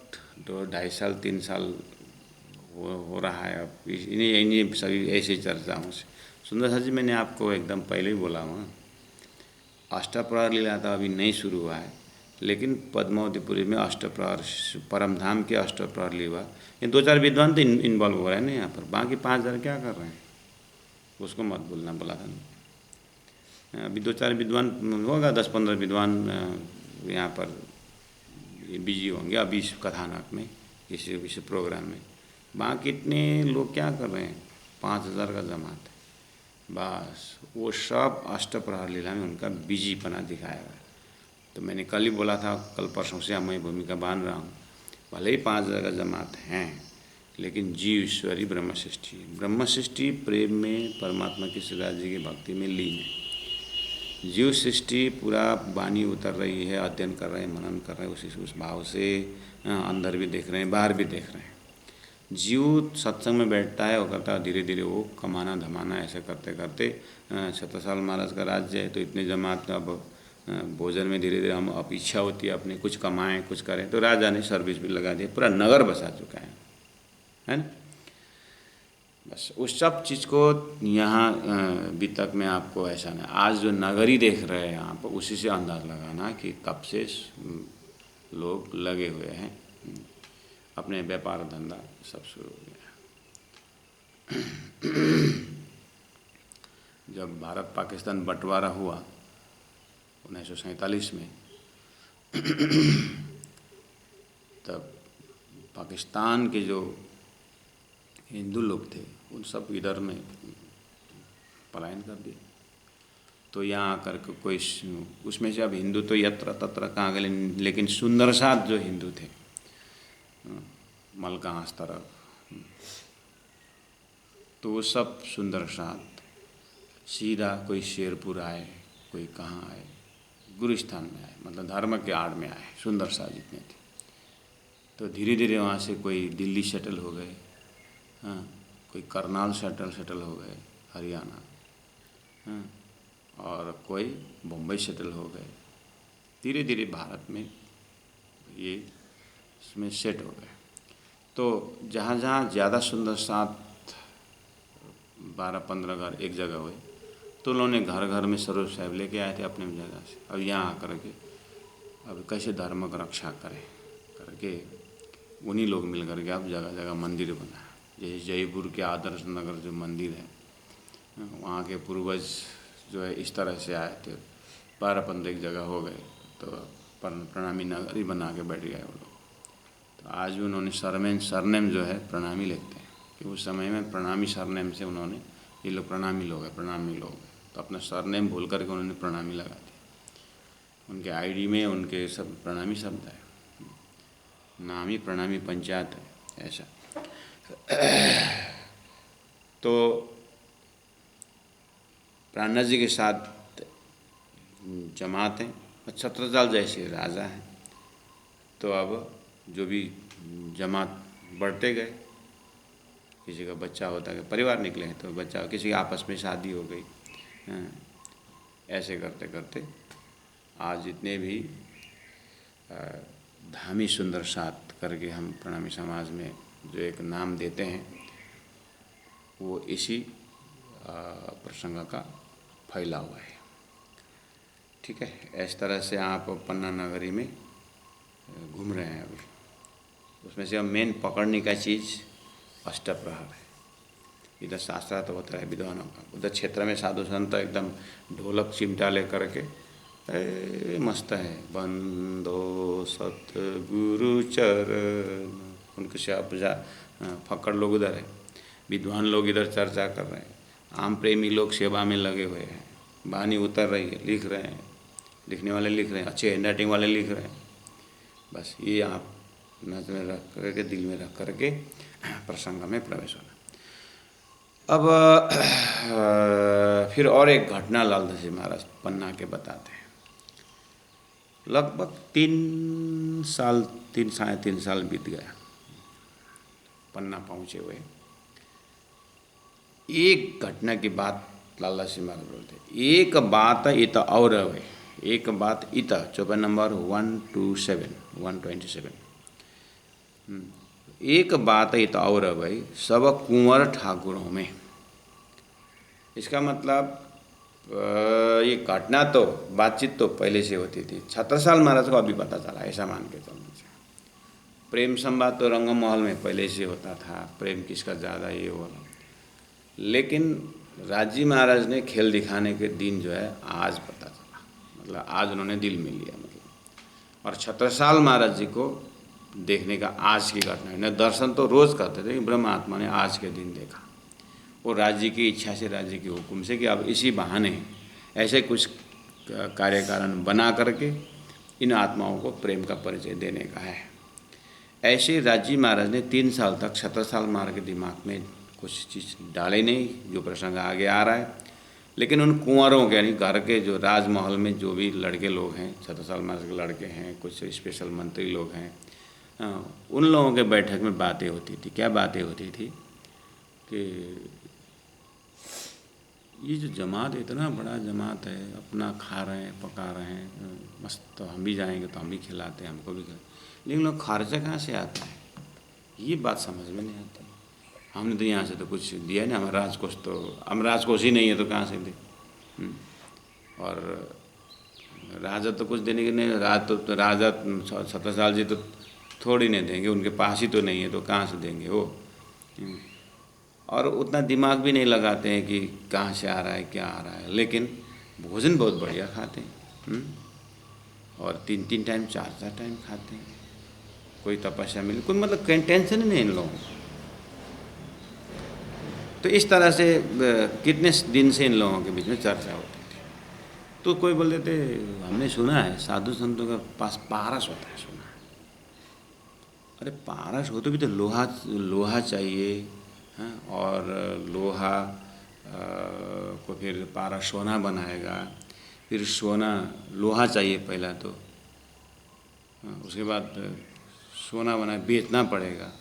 2-2.5 साल 3 साल हो रहा है। अब इन्हीं सभी ऐसी चर्चाओं से। सुंदर शाह जी मैंने आपको एकदम पहले ही बोला हूँ, अष्टप्रहर लीला था अभी नहीं शुरू हुआ है, लेकिन पद्मावतीपुरी में अष्टप्रहर, परमधाम के अष्टप्रहर लीला, ये 2-4 विद्वान तो इन्वॉल्व हो रहे हैं ना यहाँ पर, बाकी 5 हज़ार क्या कर रहे हैं उसको मत बोलना, बोला था ना। अभी 2-4 विद्वान होगा, 10-15 विद्वान यहाँ पर बिजी होंगे अभी इस कथानक में, इस प्रोग्राम में। बाकी इतने लोग क्या कर रहे हैं, 5,000 का जमात है बस, वो सब अष्टप्रहर लीला में उनका बिजीपना दिखाया है। तो मैंने कल ही बोला था, कल परसों से मैं भूमिका बांध रहा हूँ, भले ही 5,000 का जमात हैं, लेकिन जीव ईश्वरी ब्रह्म सृष्टि प्रेम में परमात्मा की सदा जी की भक्ति में लीन है। जीव सृष्टि पूरा वाणी उतर रही है, अध्ययन कर रहे हैं, मनन कर रहे हैं, उस भाव से अंदर भी देख रहे हैं, बाहर भी देख रहे हैं। जीव सत्संग में बैठता है, वो करता है, धीरे धीरे वो कमाना धमाना ऐसे करते करते छत्रसाल महाराज का राज्य है तो इतने जमात अब भोजन में धीरे धीरे हम अब इच्छा होती है अपने कुछ कमाएं कुछ करें, तो राजा ने सर्विस भी लगा दी, पूरा नगर बसा चुका है ना। बस उस सब चीज़ को यहाँ बीतक में आपको ऐसा नहीं, आज जो नगरी देख रहे हैं आप उसी से अंदाज लगाना कि कब से लोग लगे हुए हैं, अपने व्यापार धंधा सब शुरू हो गया। जब भारत पाकिस्तान बंटवारा हुआ 1947 में, तब पाकिस्तान के जो हिंदू लोग थे उन सब इधर में पलायन कर दिया। तो यहाँ आकर के कोई उसमें से अब हिंदू तो यत्र तत्र कहाँ गए, लेकिन सुंदरसाद जो हिंदू थे मलकांस तरफ, तो वो सब सुंदरसाद सीधा कोई शेरपुर आए, कोई कहाँ आए, गुरुस्थान में आए, मतलब धर्म के आड़ में आए, सुंदरसाद जितने थे। तो धीरे धीरे वहाँ से कोई दिल्ली सेटल हो गए, हाँ, कोई करनाल सेटल हो गए हरियाणा, हाँ, और कोई बम्बई सेटल हो गए। धीरे धीरे भारत में ये इसमें सेट हो गए। तो जहाँ जहाँ ज़्यादा सुंदर साथ 12-15 घर एक जगह हुए तो उन्होंने घर घर में सरोज साहब लेके आए थे अपने जगह से। अब यहाँ आकर के अब कैसे धर्म की रक्षा करें करके उन्हीं लोग मिल करके अब जगह जगह मंदिर बनाए। जैसे जयपुर के आदर्श नगर जो मंदिर है, वहाँ के पूर्वज जो है इस तरह से आए थे, 12-15 एक जगह हो गए तो प्रणामी नगरी बना के बैठ गए वो लोग। तो आज भी उन्होंने सरनेम जो है प्रणामी लिखते हैं कि उस समय में प्रणामी सरनेम से उन्होंने, ये लोग प्रणामी लोग हैं, प्रणामी लोग हैं, तो अपना सरनेम भूल करके उन्होंने प्रणामी लगा दिया। उनके आईडी में उनके सब प्रणामी शब्द है, नाम ही प्रणामी पंचायत है ऐसा। तो प्राणनाथ जी के साथ जमात हैं और छत्रसाल जैसे राजा हैं। तो अब जो भी जमात बढ़ते गए, किसी का बच्चा होता है, परिवार निकले हैं तो बच्चा, किसी आपस में शादी हो गई, ऐसे करते करते आज जितने भी धामी सुंदर साथ करके हम प्रणामी समाज में जो एक नाम देते हैं वो इसी प्रसंग का फैला हुआ है। ठीक है, इस तरह से आप पन्ना नगरी में घूम रहे हैं अभी। उसमें से अब मेन पकड़ने का चीज़ अष्टप्रहर है। इधर शास्त्रा तो होता है विद्वानों का, उधर क्षेत्र में साधु संत एकदम ढोलक चिमटा ले करके मस्त है, बंदो सतगुरु चरण, उनके से आप फकड़ लोग उधर है, विद्वान लोग इधर चर्चा कर रहे हैं, आम प्रेमी लोग सेवा में लगे हुए हैं, वाणी उतर रही है, लिख रहे हैं, लिखने वाले लिख रहे हैं, अच्छे हैंडराइटिंग वाले लिख रहे हैं। बस ये आप नजर में रख करके, दिल में रख करके प्रसंग में प्रवेश होना। अब फिर और एक घटना लालदास जी महाराज पन्ना के बताते हैं। लगभग 3 साढ़े 3 साल बीत गया पन्ना पहुँचे हुए। एक घटना की बात लालदास जी महाराज बोलते, एक बात इत और है, एक बात इत, चौपाई नंबर 127। एक बात इत और भाई सब कुंवर ठाकुरों में। इसका मतलब ये घटना तो बातचीत तो पहले से होती थी, छत्रसाल महाराज को अभी पता चला, ऐसा मान के चलना चाहिए। प्रेम संवाद तो रंग महल में पहले से होता था, प्रेम किसका ज़्यादा ये हो, लेकिन राजी महाराज ने खेल दिखाने के दिन जो है आज पता चला, मतलब आज उन्होंने दिल में लिया मतलब। और छत्रसाल महाराज जी को देखने का आज की घटना है, न दर्शन तो रोज़ करते थे, ब्रह्म आत्मा ने आज के दिन देखा। वो राज्य की इच्छा से, राज्य के हुक्म से कि अब इसी बहाने ऐसे कुछ कार्य कारण बना करके इन आत्माओं को प्रेम का परिचय देने का है। ऐसे राजी महाराज ने 3 साल तक छत्रसाल महाराज के दिमाग में कुछ चीज़ डाले नहीं, जो प्रसंग आगे आ रहा है। लेकिन उन कुंवरों के यानी घर के जो राजमहल में जो भी लड़के लोग हैं, छत्रसाल महाराज के लड़के हैं, कुछ स्पेशल मंत्री लोग हैं, उन लोगों के बैठक में बातें होती थी। क्या बातें होती थी कि ये जो जमात इतना बड़ा जमात है, अपना खा रहे हैं, पका रहे हैं, मस्त, तो हम भी जाएंगे तो हम भी खिलाते हैं, हमको भी खिलाते, लेकिन लोग खर्चा कहाँ से आता है, ये बात समझ में नहीं आती। हमने तो यहाँ से तो कुछ दिया नहीं, हमारा राजकोष तो, हम राजकोष ही नहीं है तो कहाँ से दे। और राजा तो कुछ देने के नहीं, राजा 70 साल जी तो थोड़ी नहीं देंगे, उनके पास ही तो नहीं है तो कहाँ से देंगे वो। और उतना दिमाग भी नहीं लगाते हैं कि कहाँ से आ रहा है, क्या आ रहा है, लेकिन भोजन बहुत बढ़िया खाते हैं। और 3-3 टाइम 4-4 टाइम खाते हैं। कोई तपस्या मिले, कोई मतलब कहीं टेंशन ही नहीं इन लोगों को। तो इस तरह से कितने दिन से इन लोगों के बीच में चर्चा होती थी। तो कोई बोल देते, हमने सुना है साधु संतों के पास पारस होता है, सुना है। अरे पारस हो तो भी तो लोहा चाहिए, हाँ, और लोहा को फिर पारस सोना बनाएगा, फिर सोना लोहा चाहिए पहला तो, हाँ, उसके बाद सोना बना बेचना पड़ेगा,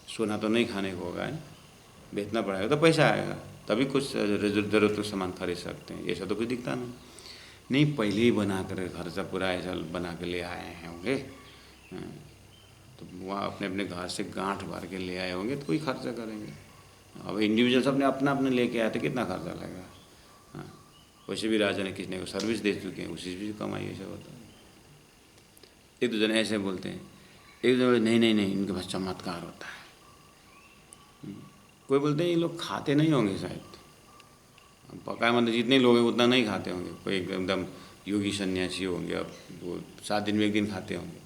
सोना तो नहीं खाने को होगा, है, बेचना पड़ेगा तो पैसा आएगा, तभी कुछ ज़रूरत का सामान खरीद सकते हैं। ऐसा तो कुछ दिखता नहीं, पहले ही बना कर खर्चा पूरा ऐसा बना के ले आए हैं होंगे, तो वहाँ अपने अपने घर से गांठ भर के ले आए होंगे तो कोई खर्चा करेंगे। अब इंडिविजुअल सब ने अपना अपने लेके आए तो कितना खर्चा लगेगा। हाँ, वैसे भी राजा ने किसने को सर्विस दे चुके हैं, उसी से भी कमाई ऐसा होता है। एक दो जने ऐसे बोलते हैं, एक दो नहीं नहीं नहीं इनके पास चमत्कार होता है। कोई बोलते हैं ये लोग खाते नहीं होंगे शायद, पका मतलब जितने लोग हैं उतना नहीं खाते होंगे, कोई एकदम योगी सन्यासी होंगे, अब वो 7 दिन में 1 दिन खाते होंगे।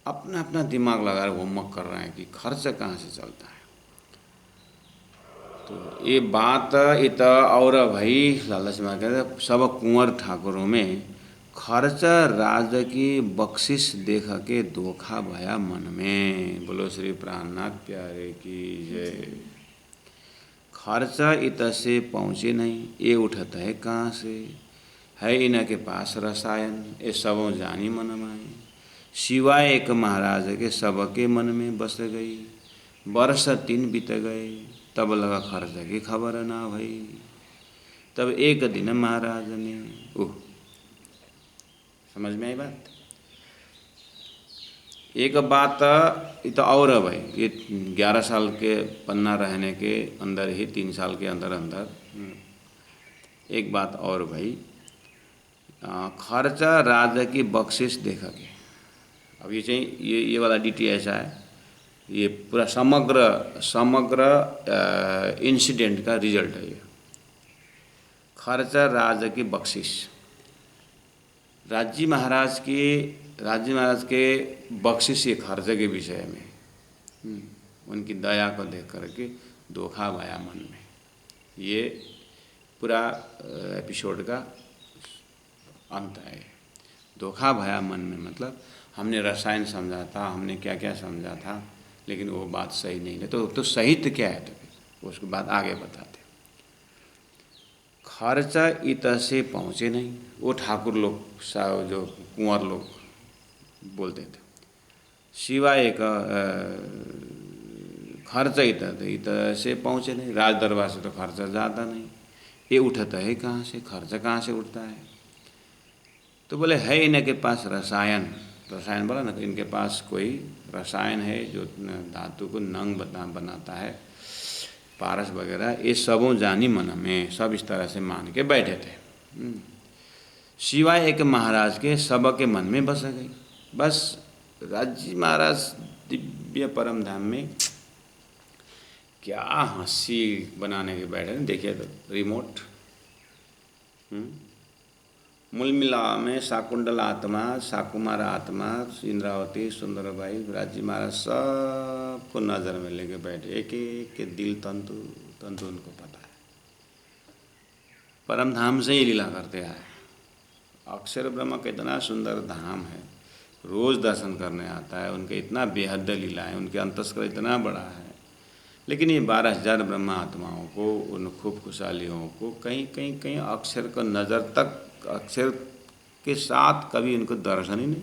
अपना अपना दिमाग लगा रहे, होमवर्क कर रहे हैं कि खर्च कहाँ से चलता है। तो ये बात इत और भाई लालच में कहते सब कुंवर ठाकुरों में खर्च राज की बख्शिश देख के धोखा भया मन में। बोलो श्री प्राणनाथ प्यारे की जय। खर्चा इत से पहुँचे नहीं, ये उठता है कहाँ से, है इनके पास रसायन, ये सबों जानी मन माए। सिवाय एक महाराज के सबके मन में बस गई, वर्ष 3 बीत गए, तब लगा खर्च की खबर ना भई। तब एक दिन महाराज ने, ओह समझ में आई बात। एक बात तो और भाई, ये 11 साल के पन्ना रहने के अंदर ही 3 साल के अंदर अंदर एक बात और भाई, खर्चा राजा की बख्शिश देखा के। अब ये चाहिए, ये वाला डीटी ऐसा है, ये पूरा समग्र इंसिडेंट का रिजल्ट है ये। खर्चा राजा की बख्शिश, राज्य महाराज के बख्शिश ये खर्चे के विषय में, उनकी दया को देख करके धोखा भया मन में। ये पूरा एपिसोड का अंत है। धोखा भया मन में मतलब हमने रसायन समझा था, हमने क्या क्या समझा था, लेकिन वो बात सही नहीं है। तो सही तो क्या है, तो फिर उसके बाद आगे बताते। खर्चा इत से पहुँचे नहीं, वो ठाकुर लोग जो कुंवर लोग बोलते थे। सिवाय एक खर्चा इत से पहुँचे नहीं, राज दरबार से तो खर्चा ज़्यादा नहीं, ये उठता है कहाँ से, खर्चा कहाँ से उठता है। तो बोले है इनके पास रसायन बोला ना, इनके पास कोई रसायन है जो धातु को नंग बनाता है, पारस वगैरह, ये सबों जानी मन में, सब इस तरह से मान के बैठे थे। सिवाय एक महाराज के सबके मन में बस गई। बस राज्य महाराज दिव्य परम धाम में क्या हंसी बनाने के बैठे, देखिए तो रिमोट। मूल मिला में शाकुंडल आत्मा, शाकुमार आत्मा, इंद्रावती, सुंदरबाई, राज्य महाराज सबको नज़र में लेके बैठे, एक एक के दिल तंतु उनको पता है। परम धाम से ही लीला करते आए। अक्षर ब्रह्म का इतना सुंदर धाम है, रोज़ दर्शन करने आता है। उनके इतना बेहद लीला है, उनके अंतस्कर इतना बड़ा है, लेकिन ये 12,000 ब्रह्मा आत्माओं को, उन खूब खुशहालियों को कहीं अक्षर का नज़र तक, अक्षर के साथ कभी इनको दर्शन ही नहीं।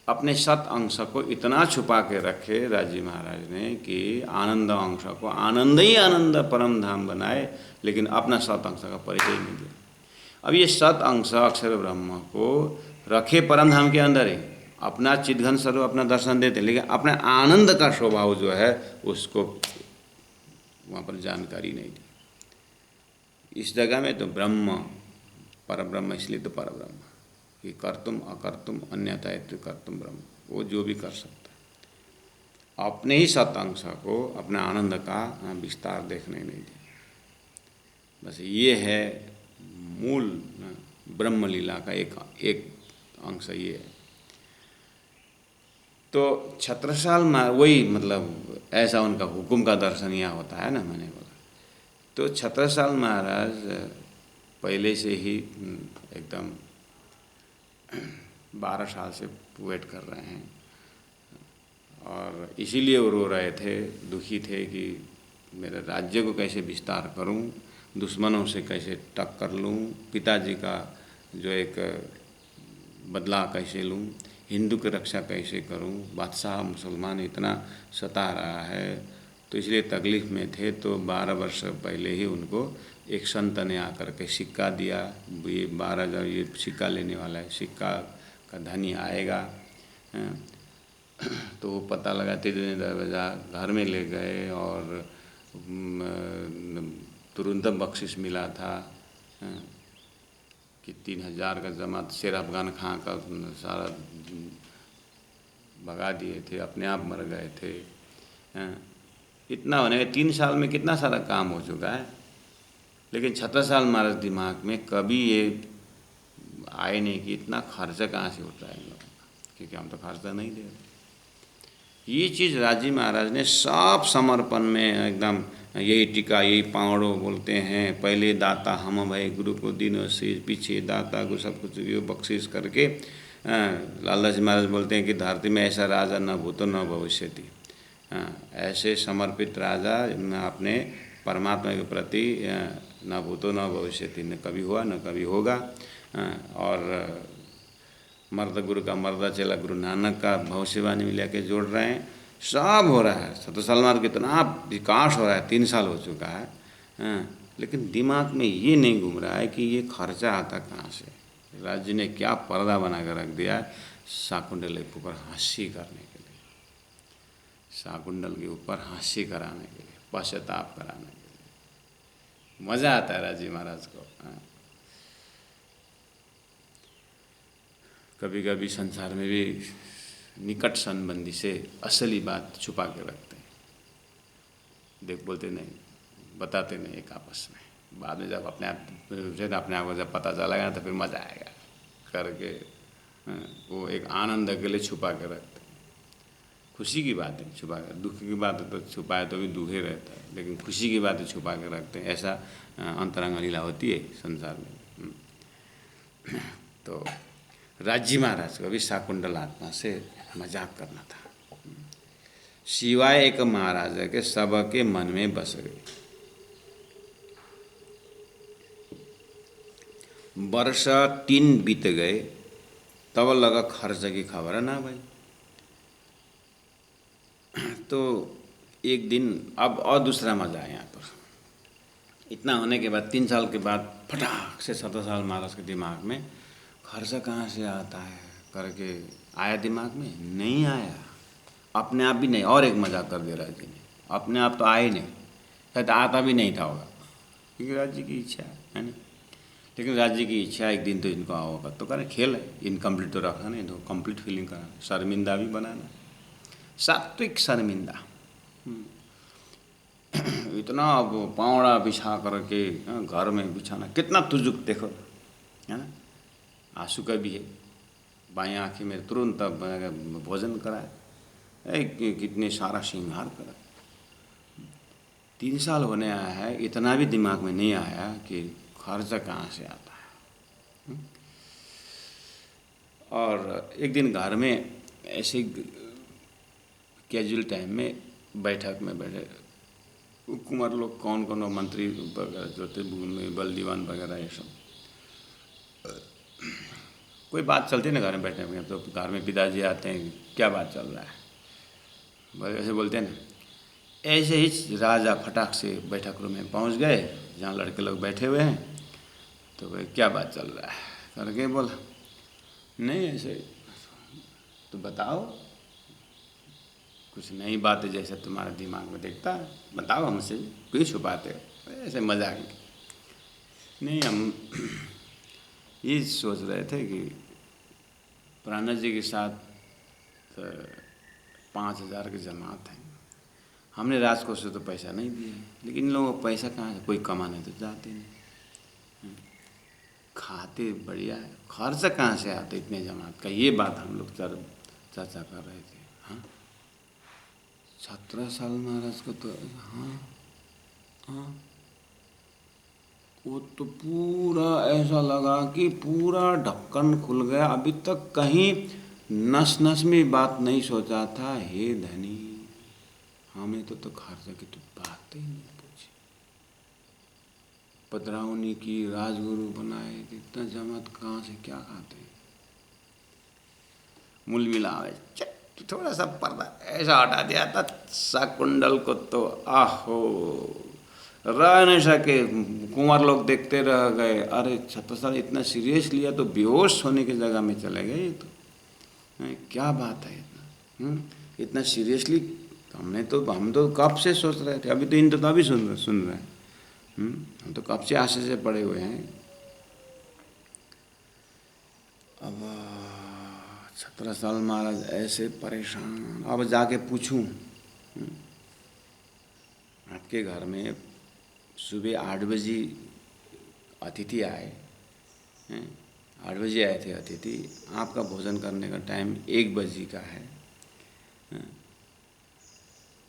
अपने सत अंश को इतना छुपा के रखे राजी महाराज ने कि आनंद अंश को आनंद ही आनंद परम धाम बनाए, लेकिन अपना सत अंश का परिचय नहीं दिया। अब ये सत अंश अक्षर ब्रह्म को रखे परम धाम के अंदर ही, अपना चिदघन स्वरूप अपना दर्शन देते, लेकिन अपने आनंद का स्वभाव जो है उसको वहाँ पर जानकारी नहीं दी। इस जगह में तो ब्रह्म परब्रह्म, इसलिए तो परब्रह्म कि कर्तुम अकर्तुम अन्यथा कर्तुम ब्रह्म, वो जो भी कर सकता है। अपने ही सत अंश को अपने आनंद का विस्तार देखने नहीं दिया। बस ये है मूल ब्रह्म लीला का एक अंश ये है। तो छत्रसाल वही मतलब ऐसा उनका हुक्म का दर्शन यहाँ होता है ना, मैंने बोला। तो छत्रसाल महाराज पहले से ही एकदम 12 साल से वेट कर रहे हैं, और इसीलिए वो रो रहे थे, दुखी थे कि मेरे राज्य को कैसे विस्तार करूं, दुश्मनों से कैसे टक्कर लूं, पिताजी का जो एक बदला कैसे लूं, हिंदू की रक्षा कैसे करूं, बादशाह मुसलमान इतना सता रहा है। तो इसलिए तकलीफ़ में थे। तो 12 वर्ष पहले ही उनको एक संत ने आकर के सिक्का दिया, ये 12,000 ये सिक्का लेने वाला है, सिक्का का धनी आएगा। तो वो पता लगाते दरवाज़ा घर में ले गए और तुरंत बख्शिश मिला था कि 3,000 का जमात शेर अफगान खां का सारा भगा दिए थे, अपने आप मर गए थे। इतना होने के 3 साल में कितना सारा काम हो चुका है, लेकिन छत्रसाल महाराज दिमाग में कभी ये आए नहीं कि इतना खर्चा कहाँ से होता है इन लोगों का, क्योंकि हम तो खर्चा नहीं दे रहे। ये चीज़ राजी महाराज ने सब समर्पण में एकदम, यही टीका यही पावड़ो बोलते हैं, पहले दाता हम भय गुरु को दिनों से, पीछे दाता को सब कुछ बख्शिश करके। लालदास महाराज बोलते हैं कि धरती में ऐसा राजा न भूतो न भविष्यति। ऐसे समर्पित राजा अपने परमात्मा के प्रति न भूतो न भविष्यति, न कभी हुआ न कभी होगा। और मर्द गुरु का मर्दा चला गुरु नानक का भविष्यवाणी में लेके जोड़ रहे हैं, सब हो रहा है। छत्रसाल महाराज कितना विकास हो रहा है, 3 साल हो चुका है। लेकिन दिमाग में ये नहीं घूम रहा है कि ये खर्चा आता कहाँ से। राज्य ने क्या पर्दा बना कर रख दिया है शाकुंतल के ऊपर हंसी करने के लिए, शाकुंतल के ऊपर हंसी कराने के लिए, पश्चाताप कराने के लिए। मज़ा आता है राजी महाराज को। कभी कभी संसार में भी निकट संबंधी से असली बात छुपा के रखते हैं, देख बोलते नहीं, बताते नहीं एक आपस में। बाद में जब अपने आप को जब पता चलेगा तो फिर मज़ा आएगा करके वो एक आनंद के लिए छुपा के रखते हैं। खुशी की बात है छुपा कर, दुख की बात तो छुपाए तो भी दुख ही रहता है, लेकिन खुशी की बातें छुपा के रखते हैं। ऐसा अंतरंग लीला होती है संसार में। तो राज्य महाराज को भी शाकुंतल आत्मा से मजाक करना था, सिवाय एक महाराज के सबके मन में बस गई। वर्ष 3 बीत गए, तब लगा खर्च की खबर है ना भाई। तो एक दिन अब और दूसरा मजा है यहाँ पर। इतना होने के बाद 3 साल के बाद फटाक से छत्रसाल महाराज के दिमाग में खर्चा कहाँ से आता है करके आया दिमाग में। नहीं आया, अपने आप भी नहीं। और एक मजाक कर दिया राज्य ने, अपने आप तो आया ही नहीं, शायद आता भी नहीं था होगा, क्योंकि राज्य की इच्छा है ना। लेकिन राज्य की इच्छा एक दिन तो इनको होगा तो करें, खेल है, इनकम्प्लीट तो रखा नहीं, तो कंप्लीट फीलिंग कराना, शर्मिंदा भी बनाना, सात्विक शर्मिंदा। इतना पावड़ा बिछा करके घर में बिछाना, कितना तुजुक देखो है ना। आंसू का भी है, बाएं आँखें में तुरंत भोजन कराए, कितने सारा श्रृंगार करा। 3 साल होने आया है, इतना भी दिमाग में नहीं आया कि खर्चा कहाँ से आता है। और एक दिन घर में ऐसे कैजुअल टाइम में बैठक में बैठे कुंवर लोग, कौन कौन मंत्री वगैरह जो थे, बल दीवान वगैरह ये सब, कोई बात चलती है ना घर में बैठे हुए, तो घर में पिताजी आते हैं, क्या बात चल रहा है, बस ऐसे बोलते हैं ना। ऐसे ही राजा फटाक से बैठक रूम में पहुंच गए जहाँ लड़के लोग बैठे हुए हैं। तो भाई क्या बात चल रहा है करके बोला, नहीं ऐसे। तो बताओ कुछ नई बात है जैसे तुम्हारे दिमाग में देखता है, बताओ हमसे, क्यों छुपाते हो, ऐसे मजाक में। नहीं हम ये सोच रहे थे कि प्राणा जी के साथ 5,000 की जमात है, हमने राजकोष से तो पैसा नहीं दिया, लेकिन इन लोगों को पैसा कहाँ से, कोई कमाने तो जाते नहीं, खाते बढ़िया है, खर्च कहाँ से आते इतने जमात का, ये बात हम लोग चर्चा कर रहे थे। हाँ छत्रसाल महाराज को तो, हाँ हाँ वो तो पूरा ऐसा लगा कि पूरा ढक्कन खुल गया, अभी तक कहीं नस नस में बात नहीं सोचा था। हे धनी, हमें तो खर्च की तो बात ही नहीं पूछी, पधरावनी की, राजगुरु बनाए, इतना जमात कहाँ से क्या खाते, मूल मिलावे थोड़ा सा पर्दा ऐसा हटा दिया था शाकुंडल को, तो आहो रह नहीं सके, कुंवर लोग देखते रह गए। अरे छत्रसाल इतना सीरियस लिया तो बेहोश होने की जगह में चले गए, ये तो क्या बात है इतना, इतना सीरियसली हम तो कब से सोच रहे थे, अभी तो इन तो अभी सुन रहे हैं, हम तो कब से आशा से पड़े हुए हैं। अब छत्रसाल महाराज ऐसे परेशान, अब जाके पूछूं, आपके घर में सुबह 8 बजे अतिथि आए, 8 बजे आए थे अतिथि, आपका भोजन करने का टाइम 1 बजे का है,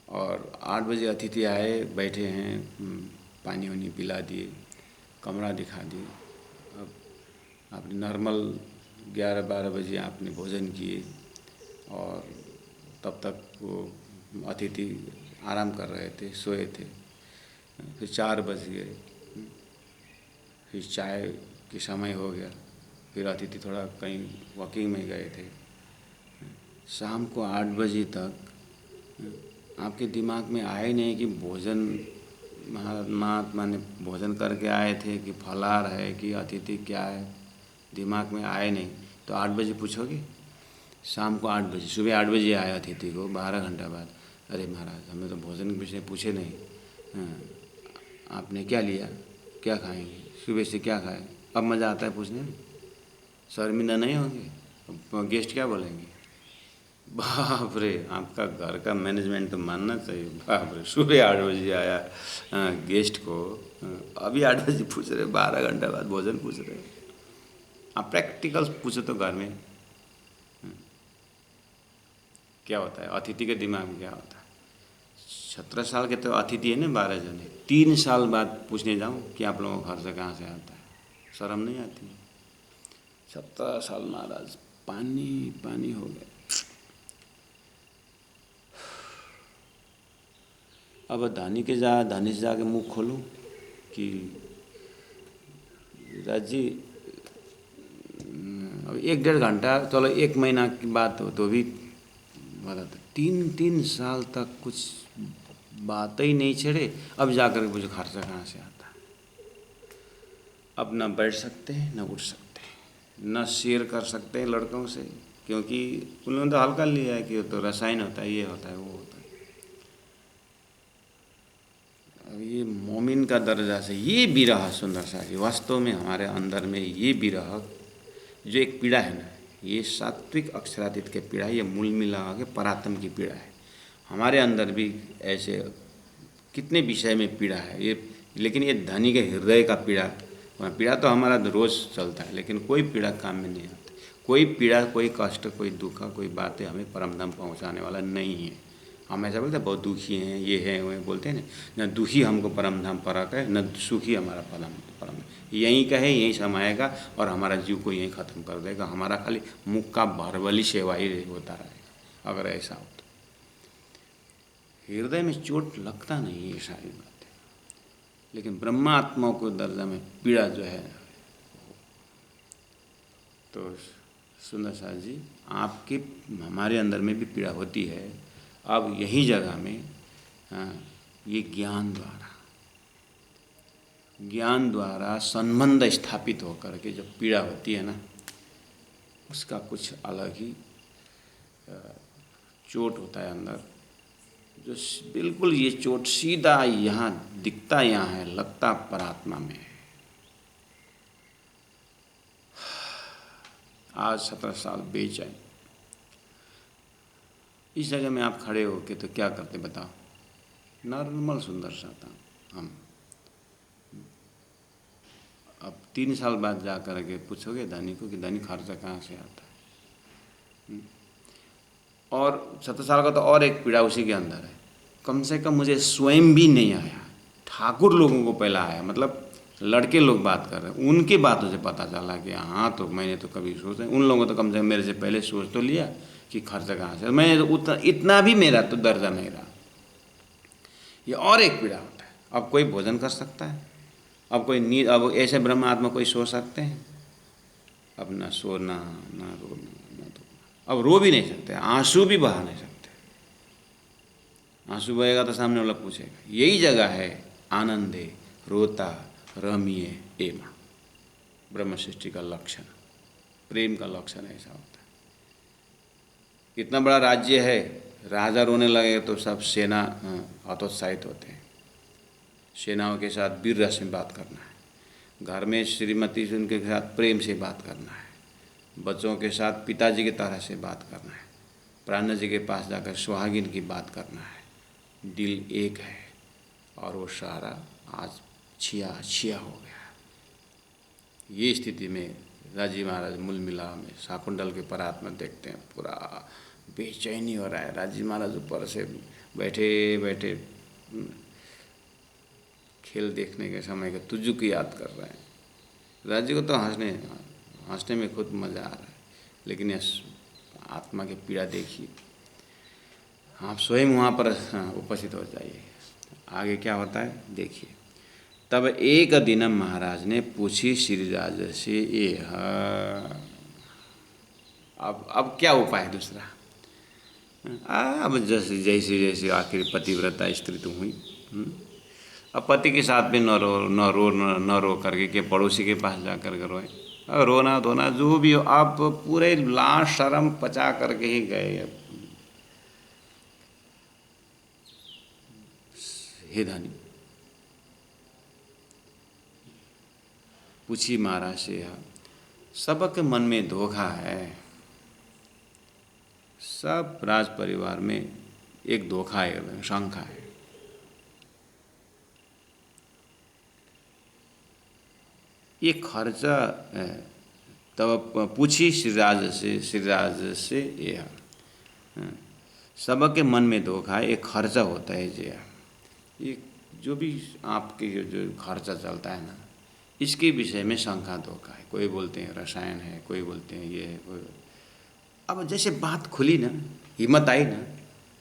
और 8 बजे अतिथि आए, बैठे हैं, पानी वानी पिला दिए, कमरा दिखा दिए। अब आपने नॉर्मल 11-12 बजे आपने भोजन किए, और तब तक वो अतिथि आराम कर रहे थे, सोए थे। फिर 4 बज गए, फिर चाय के समय हो गया, फिर अतिथि थोड़ा कहीं वॉकिंग में गए थे। शाम को 8 बजे तक आपके दिमाग में आए नहीं कि भोजन महात्मा ने भोजन करके आए थे कि फलाहार है कि अतिथि क्या है, दिमाग में आए नहीं। तो 8 बजे पूछोगे, शाम को 8 बजे, सुबह 8 बजे आए अतिथि को 12 घंटा बाद, अरे महाराज हमें तो भोजन के विषय पूछे नहीं, आपने क्या लिया, क्या खाएंगे, सुबह से क्या खाए। अब मज़ा आता है पूछने में, शर्मिंदा नहीं होंगे, गेस्ट क्या बोलेंगे, बाप रे आपका घर का मैनेजमेंट तो मानना चाहिए, बाप रे सुबह 8 बजे आया गेस्ट को, अभी 8 बजे पूछ रहे, 12 घंटा बाद भोजन पूछ रहे। आप प्रैक्टिकल पूछो तो घर में क्या होता है, अतिथि के दिमाग में क्या होता है। 17 साल के तो अतिथि है ना 12 जने, 3 साल बाद पूछने जाऊँ कि आप लोगों का खर्चा कहाँ से आता है, शर्म नहीं आती। 17 साल महाराज पानी पानी हो गए। अब धानी से जाके मुँह खोलूँ कि राज जी, अब 1-1.5 घंटा, चलो 1 महीना की बात हो तो भी बता, 3 साल तक कुछ बात ही नहीं छेड़े, अब जाकर के मुझे खर्चा कहाँ से आता है। अब ना बैठ सकते हैं, ना उठ सकते हैं, ना शेयर कर सकते हैं लड़कों से, क्योंकि उन्होंने तो हल्का लिया है कि वो तो रसायन होता है, ये होता है, वो होता है। अब ये मोमिन का दर्जा से ये विरह सुंदर सा कि वास्तव में हमारे अंदर में ये विरह जो एक पीड़ा है ना, ये सात्विक अक्षरातीत के पीड़ा, ये मूल मिला के परात्म की पीड़ा है। हमारे अंदर भी ऐसे कितने विषय में पीड़ा है ये, लेकिन ये धनी के हृदय का पीड़ा तो हमारा रोज़ चलता है, लेकिन कोई पीड़ा काम में नहीं आता। कोई पीड़ा, कोई कष्ट, कोई दुख, कोई बातें हमें परमधाम पहुंचाने वाला नहीं है। हम ऐसा बोलते हैं बहुत दुखी हैं, ये है वो बोलते हैं ना, न दुखी हमको परमधाम परक है, न सुखी हमारा परम यहीं का है, यहीं समाएगा और हमारा जीव को यहीं ख़त्म कर देगा। हमारा खाली मुख का भरबली सेवा ही होता रहेगा अगर ऐसा हो तो। हृदय में चोट लगता नहीं है ये सारी बातें, लेकिन ब्रह्मात्माओं को दर्जा में पीड़ा जो है, तो सुंदर साथ जी, आपके हमारे अंदर में भी पीड़ा होती है। अब यही जगह में ये ज्ञान द्वारा संबंध स्थापित होकर के जब पीड़ा होती है ना, उसका कुछ अलग ही चोट होता है अंदर, जो बिल्कुल ये चोट सीधा यहाँ दिखता यहाँ है, लगता परात्मा में है। आज 17 साल बेचैन, इस जगह में आप खड़े होके तो क्या करते बताओ? नॉर्मल सुंदर सा था हम। अब 3 साल बाद जा कर के पूछोगे दानी को कि दानी खर्चा कहाँ से आता है? और 17 साल का तो और एक पीड़ा उसी के अंदर है। कम से कम मुझे स्वयं भी नहीं आया, ठाकुर लोगों को पहला आया, मतलब लड़के लोग बात कर रहे हैं, उनकी बातों से पता चला कि हाँ, तो मैंने तो कभी सोचा, उन लोगों तो कम से कम मेरे से पहले सोच तो लिया कि खर्चा कहाँ से। मैंने तो उतना इतना भी मेरा तो दर्जा नहीं रहा। ये और एक पीड़ा होता है। अब कोई भोजन कर सकता है, अब कोई नींद, अब ऐसे ब्रह्म आत्मा कोई सो सकते हैं? अब ना सोना ना रोना, ना तो अब रो भी नहीं सकते, आंसू भी बहा नहीं सकते। आंसू बहेगा तो सामने वाला पूछेगा। यही जगह है आनंदे रोता रमिए एमा, ब्रह्म सृष्टि का लक्षण, प्रेम का लक्षण ऐसा होता है। इतना बड़ा राज्य है, राजा रोने लगे तो सब सेना हतोत्साहित होते हैं। सेनाओं के साथ वीर रस में बात करना है, घर में श्रीमती से उनके साथ प्रेम से बात करना है, बच्चों के साथ पिताजी की तरह से बात करना है, प्राण जी के पास जाकर सुहागिन की बात करना है। दिल एक है और वो सारा आज छिया हो गया। ये स्थिति में राजी महाराज मूल मिला में शाकुंडल के परात्मा देखते हैं, पूरा बेचैनी हो रहा है। राजी महाराज ऊपर से बैठे बैठे खेल देखने के समय के तुझू की याद कर रहे हैं। राजी को तो हंसने में खुद मज़ा आ रहा है, लेकिन इस आत्मा की पीड़ा देखिए। आप स्वयं वहाँ पर उपस्थित हो जाइए। आगे क्या होता है देखिए। तब एक दिन महाराज ने पूछी श्रीराज से यह, अब क्या उपाय दूसरा? अब जैसे आखिर पतिव्रता स्त्री तो हुई, अब पति के साथ भी न रो करके के पड़ोसी के पास जा कर रोए, रोना धोना जो भी हो, आप पूरे लाश शर्म पचा करके ही गए। हे धानी, पूछी महाराज से, सबके मन में धोखा है, सब राज परिवार में एक धोखा है, शंका है। ये खर्चा तब पूछी श्रीराज से यह, सबके मन में धोखा है, एक खर्चा होता है जी। ये जो भी आपके जो खर्चा चलता है ना, इसके विषय में शंका धोखा है। कोई बोलते हैं रसायन है, कोई बोलते हैं ये है, कोई। अब जैसे बात खुली ना, हिम्मत आई ना,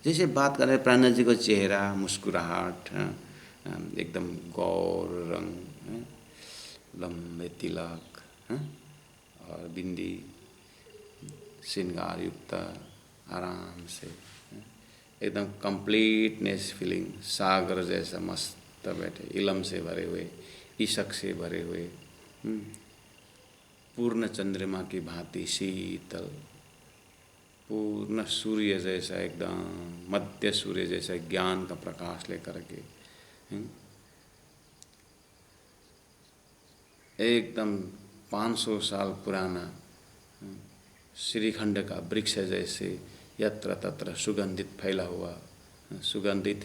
जैसे बात कर रहे प्राण जी को चेहरा, मुस्कुराहट, एकदम गौर रंग, लंबे तिलक और बिंदी, श्रृंगार युक्त, आराम से एकदम कंप्लीटनेस फीलिंग, सागर जैसा मस्त बैठे, इलम से भरे हुए, ईशक से भरे हुए, पूर्ण चंद्रमा की भांति शीतल, पूर्ण सूर्य जैसा, एकदम मध्य सूर्य जैसा ज्ञान का प्रकाश लेकर के, एकदम 500 साल पुराना श्रीखंड का वृक्ष जैसे यत्र तत्र सुगंधित फैला हुआ, सुगंधित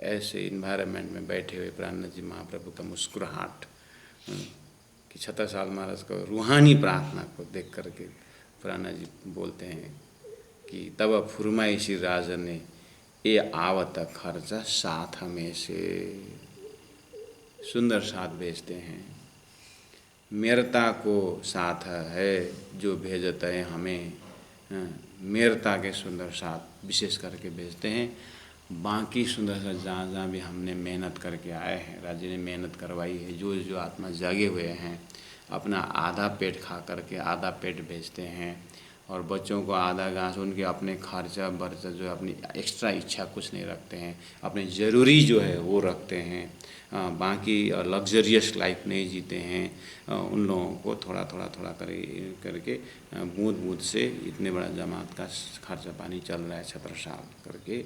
ऐसे इन्वायरमेंट में बैठे हुए प्राणनाथ जी महाप्रभु का मुस्कुराहट कि 17 साल महाराज को रूहानी प्रार्थना को देख करके प्राणनाथ जी बोलते हैं कि तब फुरमाई श्री राजा ने ये आवत खर्चा साथ में से, सुंदर साथ भेजते हैं। मेरता को साथ है जो भेजते हैं हमें, मेरता के सुंदर साथ विशेष करके भेजते हैं। बाकी सुंदर सा जहाँ भी हमने मेहनत करके आए हैं, राज्य ने मेहनत करवाई है, जो आत्मा जागे हुए हैं, अपना आधा पेट खा करके आधा पेट बेचते हैं, और बच्चों को आधा घास, उनके अपने खर्चा बर्चा जो है अपनी एक्स्ट्रा इच्छा कुछ नहीं रखते हैं, अपने ज़रूरी जो है वो रखते हैं, बाकी लग्जरियस लाइफ नहीं जीते हैं। उन लोगों को थोड़ा थोड़ा थोड़ा करके बूंद बूंद से इतने बड़ा जमात का खर्चा पानी चल रहा है छत्रसाल करके।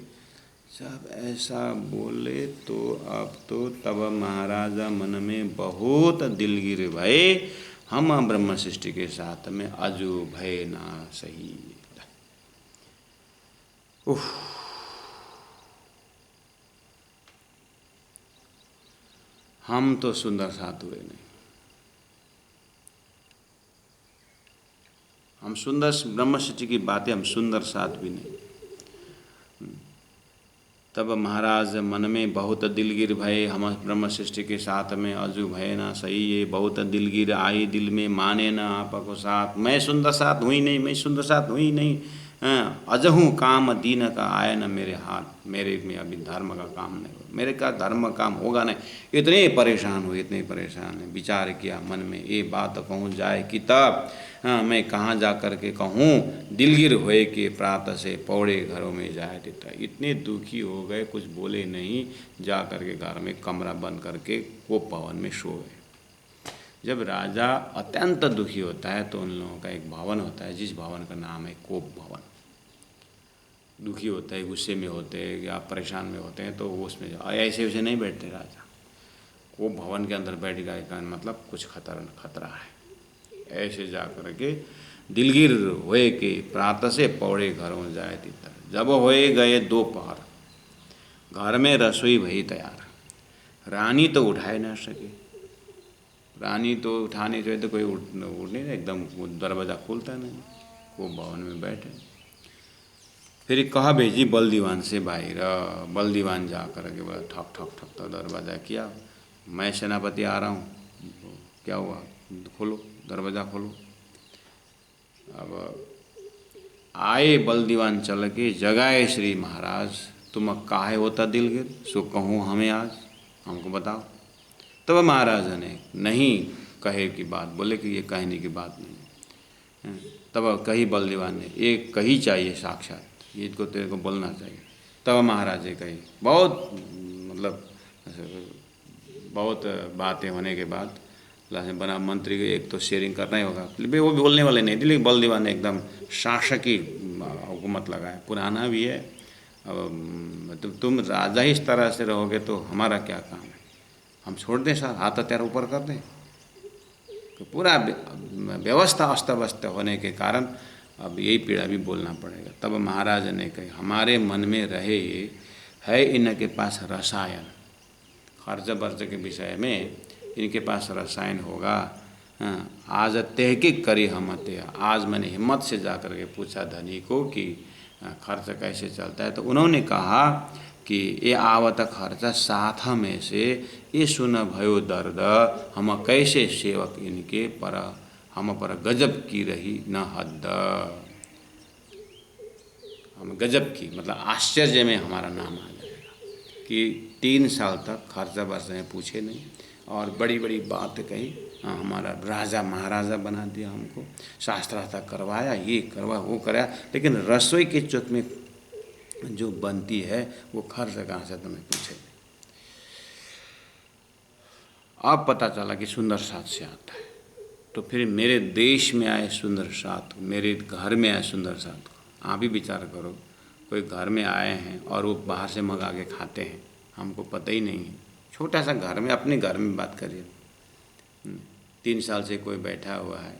जब ऐसा बोले तो अब तो तब महाराजा मन में बहुत दिलगिर भये, हम ब्रह्म सृष्टि के साथ में अजू भय ना सही। उफ, हम तो सुंदर साथ हुए नहीं, हम सुंदर ब्रह्म सृष्टि की बातें हम सुंदर साथ भी नहीं। तब महाराज मन में बहुत दिलगिर भय, हम ब्रह्म सृष्टि के साथ में अजू भय ना सही। ये बहुत दिलगिर आई दिल में, माने न आपको साथ। मैं सुंदर साथ हुई नहीं, मैं सुंदर साथ हुई नहीं। अजहूँ काम दीन का आया न मेरे हाथ, मेरे में अभी धर्म का काम नहीं हो, मेरे का धर्म काम होगा नहीं। इतने परेशान हुए, इतने परेशान है। विचार किया मन में, ये बात कहूँ जाए कि तब मैं कहाँ जा कर के कहूँ, दिलगिर होए कि प्रातः से पौड़े घरों में जाए देता। इतने दुखी हो गए, कुछ बोले नहीं, जा कर के घर में कमरा बंद करके कोप भवन में सो गए। जब राजा अत्यंत दुखी होता है तो उन लोगों का एक भवन होता है, जिस भवन का नाम है कोप भवन। दुखी होता है, गुस्से में होते हैं या परेशान में होते हैं तो वो उसमें ऐसे वैसे नहीं बैठते राजा। कोप भवन के अंदर बैठ गए का मतलब कुछ खतरा है। ऐसे जा कर के दिलगिर होए कि प्रातः से पौड़े घरों जाए तीतर। जब होए गए दोपहर, घर में रसोई भई तैयार। रानी तो उठाए ना सके, रानी तो उठाने चाहिए तो कोई उठ नहीं, एकदम दरवाज़ा खुलता नहीं। वो भवन में बैठे, फिर कहा भेजी बल दीवान से बाहर। बल दीवान जा कर के बोला ठक ठक ठक तो दरवाज़ा किया, मैं सेनापति आ रहा हूँ। क्या हुआ, खोलो दरवाज़ा खोलो। अब आए बल दीवान चल के, जगाए श्री महाराज, तुम काहे होता दिलगिर, सो कहूँ हमें आज, हमको बताओ। तब महाराज ने नहीं कहे की बात बोले कि ये कहने की बात नहीं। तब कही बल दीवान ने, एक कही चाहिए साक्षात, ये को तेरे को बोलना चाहिए। तब महाराज ने कही, बहुत मतलब बहुत बातें होने के बाद बना मंत्री के एक तो शेयरिंग करना ही होगा, वो भी बोलने वाले नहीं थे, लेकिन बल दीवान ने एकदम शासकी हुकूमत लगाया, पुराना भी है। अब तुम राजा ही इस तरह से रहोगे तो हमारा क्या काम है, हम छोड़ दें सर, हाथ हथियार ऊपर कर दें। तो पूरा व्यवस्था अस्त व्यस्त होने के कारण अब यही पीड़ा भी बोलना पड़ेगा। तब महाराज ने कही, हमारे मन में रहे ये है इनके पास रसायन, खर्च बर्च के विषय में इनके पास रसायन होगा। आज तहकीक करी हमते, आज मैंने हिम्मत से जा कर के पूछा धनी को कि खर्च कैसे चलता है। तो उन्होंने कहा कि ये आवत खर्चा साथ में से ये सुन भयो दर्द, हम कैसे सेवक इनके पर, हम पर गजब की रही न हद। हम गजब की मतलब आश्चर्य में हमारा नाम आ जाएगा कि 3 साल तक खर्चा वर्चा में पूछे नहीं और बड़ी बड़ी बात कही, हमारा राजा महाराजा बना दिया, हमको शास्त्रार्थ करवाया, ये करवा वो कराया, लेकिन रसोई के चौक में जो बनती है वो खर्च कहाँ से तुम्हें पूछे। अब पता चला कि सुंदर साथ से आता है, तो फिर मेरे देश में आए सुंदर साथ, मेरे घर में आए सुंदर साथ। आप ही विचार करो, कोई घर में आए हैं और वो बाहर से मंगा के खाते हैं, हमको पता ही नहीं है। छोटा सा घर में, अपने घर में बात करिए, 3 साल से कोई बैठा हुआ है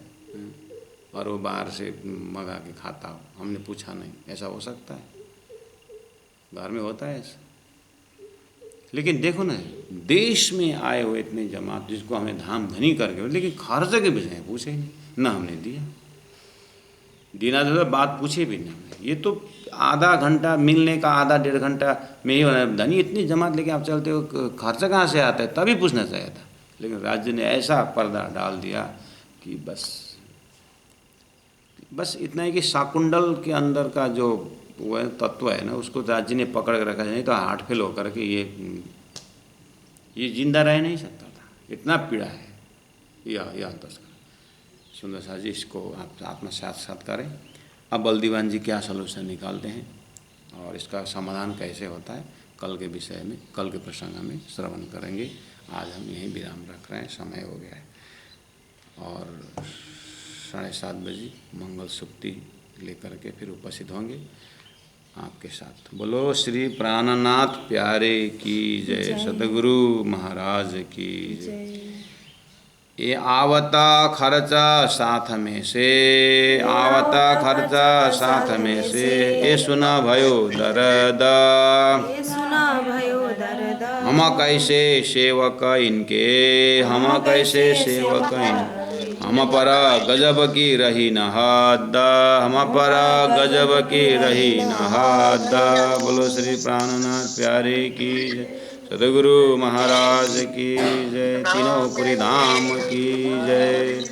और वो बाहर से मंगा के खाता हो, हमने पूछा नहीं, ऐसा हो सकता है? घर में होता है ऐसा। लेकिन देखो ना, देश में आए हुए इतने जमात जिसको हमें धाम धनी करके, लेकिन खर्च के विषय पूछे नहीं, ना हमने दिया, दीना तो बात पूछे भी नहीं। ये तो आधा घंटा मिलने का, आधा 1.5 घंटा में ही धनी इतनी जमात लेके आप चलते हो, खर्च कहाँ से आता है, तभी पूछना चाहिए था। लेकिन राज्य ने ऐसा पर्दा डाल दिया कि बस इतना है कि शाकुंडल के अंदर का जो वो तत्व है ना, उसको राज्य ने पकड़ के रखा, नहीं तो हार्ट फेल होकर के ये जिंदा रह नहीं सकता था, इतना पीड़ा है यह तस्कर। सुंदरसा जी इसको आप अपना साथ करें। अब बलदीवान जी क्या सलूशन निकालते हैं और इसका समाधान कैसे होता है, कल के विषय में, कल के प्रसंग में श्रवण करेंगे। आज हम यहीं विराम रख रहे हैं, समय हो गया है। और 7:30 बजे मंगल सुक्ति लेकर के फिर उपस्थित होंगे आपके साथ। बोलो श्री प्राणनाथ प्यारे की जय, सतगुरु महाराज की जय। ये आवता खर्चा साथ में से, आवता खर्चा साथ में से, ये सुना भयो दर्द, ये सुना भयो दर्द। हम कैसे सेवक इनके, हम कैसे सेवक इनके, हम पर गजब की रही न हद, हम पर गजब की रही न हद। बोलो श्री प्राणनाथ प्यारे की जय, सदगुरु महाराज की जय, तीनों पुरी धाम की जय।